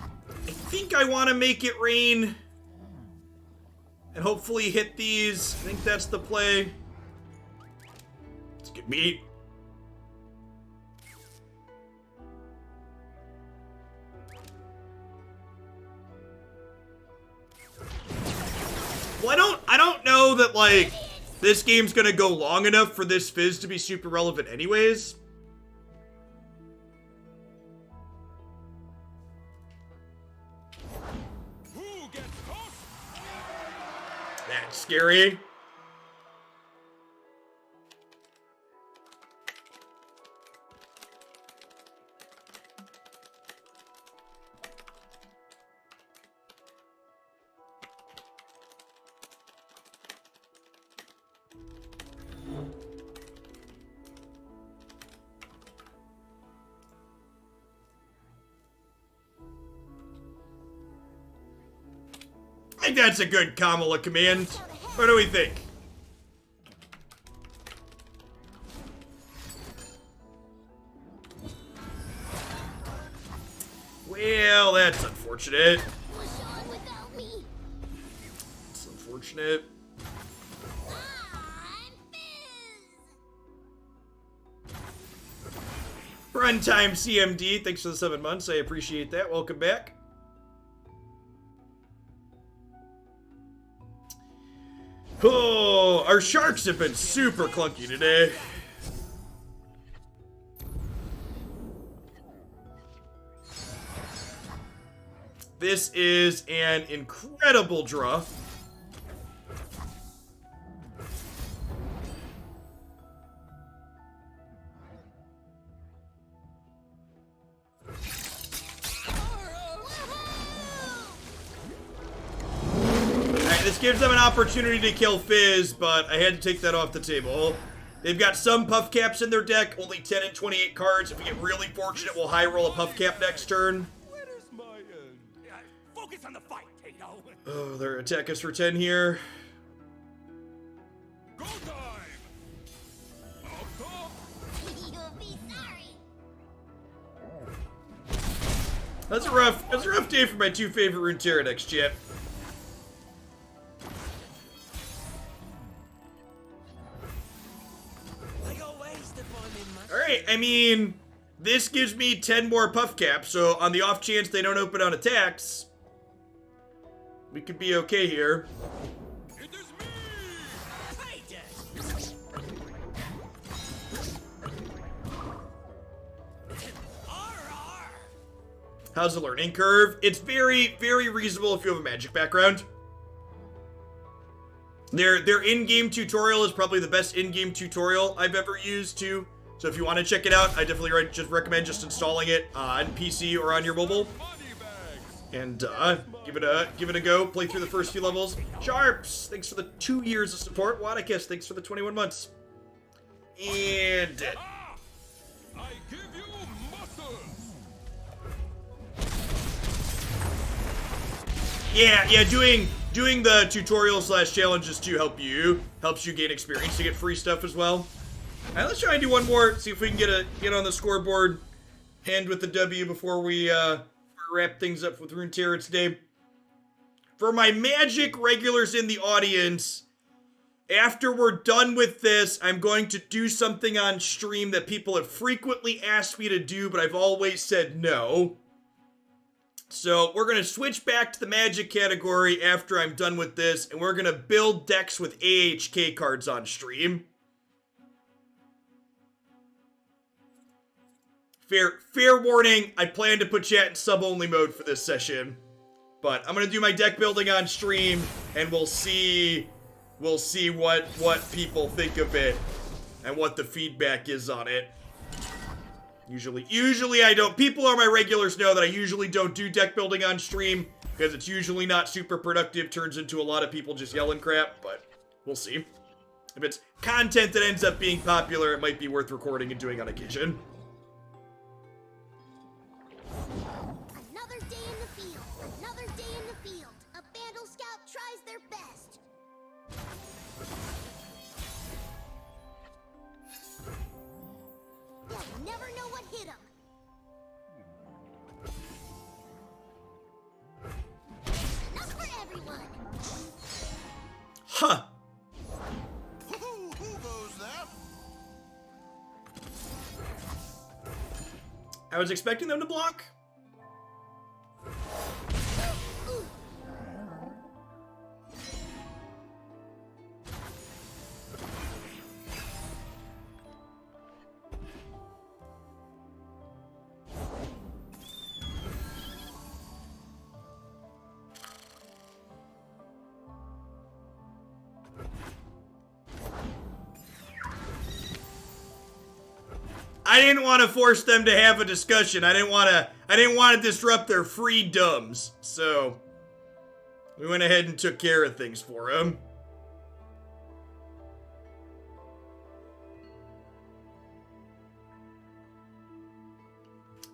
I think I want to make it rain and hopefully hit these. I think that's the play. Let's get meat. Well, I don't know that, like, this game's gonna go long enough for this Fizz to be super relevant anyways. That's scary. I think that's a good Kamala command. What do we think? Well, that's unfortunate. It's unfortunate. Runtime CMD, thanks for the 7 months. I appreciate that. Welcome back. Oh, our sharks have been super clunky today. This is an incredible draw. This gives them an opportunity to kill Fizz, but I had to take that off the table. They've got some puff caps in their deck, only 10 and 28 cards. If we get really fortunate, we'll high roll a puff cap next turn. Where is my end? Focus on the fight, Tato. Oh, they're attack us for 10 here. Go time. Up top. You'll be sorry. That's a rough day for my two favorite Runeterra decks, chat. Like always, to find me mushroom. Alright, I mean, this gives me 10 more puff caps, so on the off chance they don't open on attacks, we could be okay here. It is me. Payday. RR. How's the learning curve? It's very, very reasonable if you have a magic background. Their in-game tutorial is probably the best in-game tutorial I've ever used too. So if you want to check it out, I definitely recommend just installing it on PC or on your mobile. Money bags. And give it a go. Play through the first few levels. Sharps, thanks for the 2 years of support. Wadakis, thanks for the 21 months. And dead. Ah! I give you muscles. Yeah, doing the tutorial / challenges to helps you gain experience to get free stuff as well. Alright, let's try and do one more, see if we can get on the scoreboard, hand with the W before we wrap things up with Runeterra today. For my Magic regulars in the audience, after we're done with this, I'm going to do something on stream that people have frequently asked me to do, but I've always said no. So we're going to switch back to the Magic category after I'm done with this, and we're going to build decks with AHK cards on stream. Fair warning, I plan to put chat in sub-only mode for this session. But I'm going to do my deck building on stream, and we'll see what people think of it and what the feedback is on it. Usually I don't. People who are my regulars know that I usually don't do deck building on stream because it's usually not super productive, turns into a lot of people just yelling crap, but we'll see. If it's content that ends up being popular, it might be worth recording and doing on occasion. Another day in the field. Another day in the field. A Vandal Scout tries their best. They'll never know what hit them. Enough for everyone. Huh. Who goes there? I was expecting them to block. I didn't want to force them to have a discussion. I didn't want to disrupt their freedoms. So we went ahead and took care of things for them.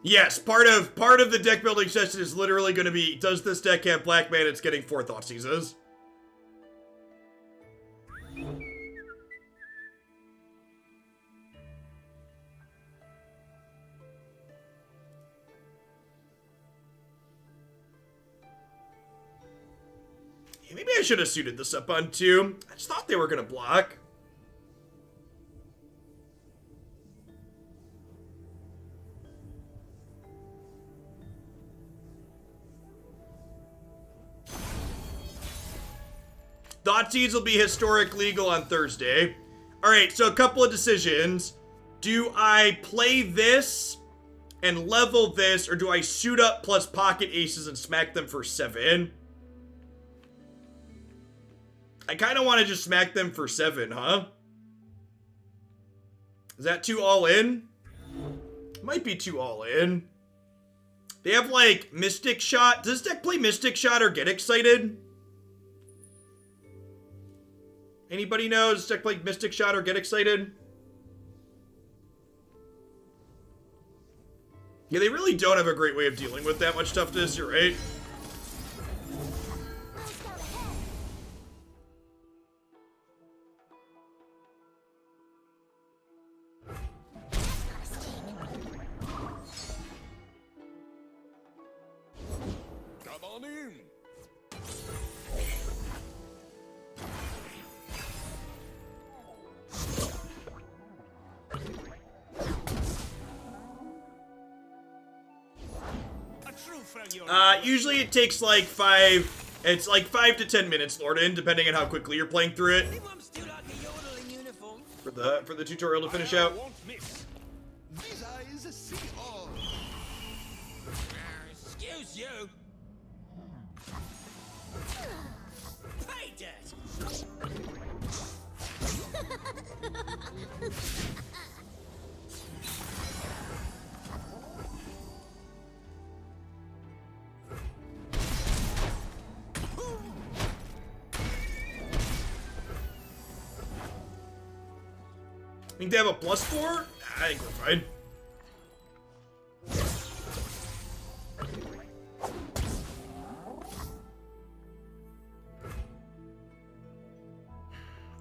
Yes, part of the deck building session is literally going to be, does this deck have black mana? It's getting 4 Thoughtseizes. Maybe I should have suited this up on 2. I just thought they were going to block. Thoughtseize will be historic legal on Thursday. Alright, so a couple of decisions. Do I play this and level this, or do I suit up plus pocket aces and smack them for 7? I kind of want to just smack them for 7, huh? Is that too all in? Might be too all in. They have, like, Mystic Shot. Does this deck play Mystic Shot or Get Excited? Anybody know? Does this deck play Mystic Shot or Get Excited? Yeah, they really don't have a great way of dealing with that much toughness, you're right. on in. A true friend, you're Usually it takes like 5 to 10 minutes, Lorden, depending on how quickly you're playing through it I'm still like a yodeling uniform. for the tutorial to finish out. won't miss. These eyes see all. Excuse you. Pay dirt. Think they have a +4? I think we're fine.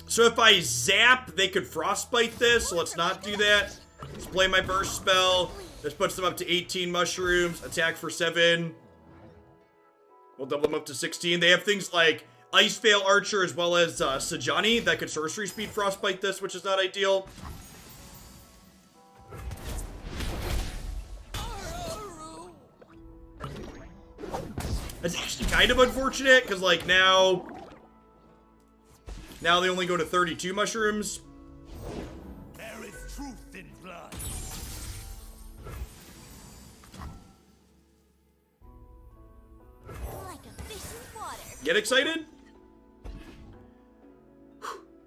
So if I zap, they could frostbite this, so let's not do that. Let's play my burst spell. This puts them up to 18 mushrooms, attack for 7. We'll double them up to 16. They have things like Ice Veil Archer as well as Sajani that could sorcery speed frostbite this, which is not ideal. It's actually kind of unfortunate, because, like, now they only go to 32 mushrooms. There is truth in blood. Like a fish in water. Get excited?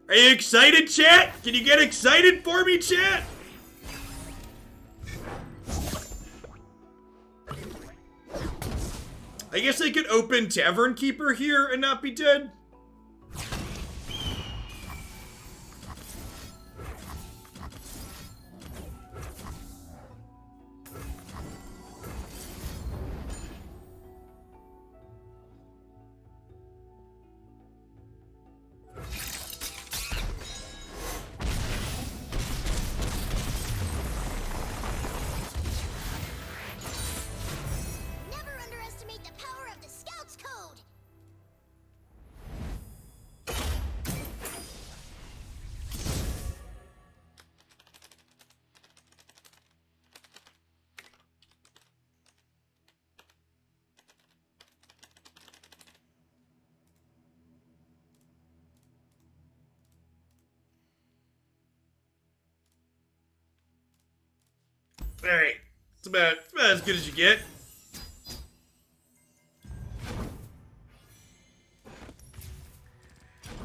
Are you excited, chat? Can you get excited for me, chat? I guess I could open Tavern Keeper here and not be dead. Never underestimate the power of the Scouts Code. Alright. It's about as good as you get.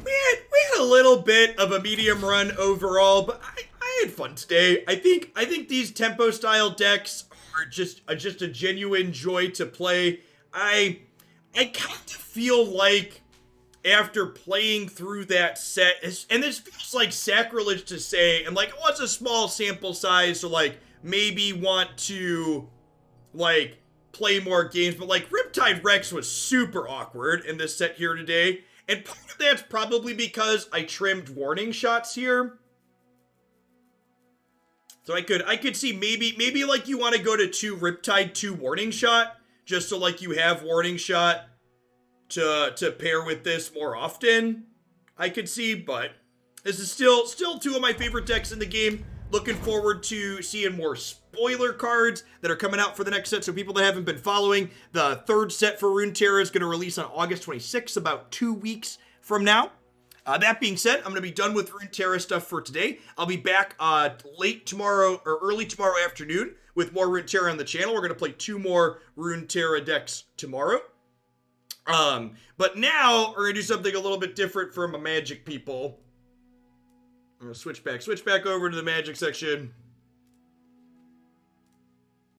We had a little bit of a medium run overall, but I had fun today. I think these tempo style decks are just a genuine joy to play. I kind of feel like after playing through that set, and this feels like sacrilege to say, and like it was a small sample size, so like maybe want to like play more games, but like Riptide Rex was super awkward in this set here today, and part of that's probably because I trimmed warning shots here. So I could see maybe like you want to go to 2 Riptide, 2 warning shot, just so like you have warning shot to pair with this more often. I could see, but this is still 2 of my favorite decks in the game. Looking forward to seeing more spoiler cards that are coming out for the next set. So people that haven't been following, the 3rd set for Runeterra is going to release on August 26th, about 2 weeks from now. That being said, I'm going to be done with Runeterra stuff for today. I'll be back late tomorrow or early tomorrow afternoon with more Runeterra on the channel. We're going to play 2 more Runeterra decks tomorrow. But now we're going to do something a little bit different for my magic people. I'm going to switch back over to the magic section.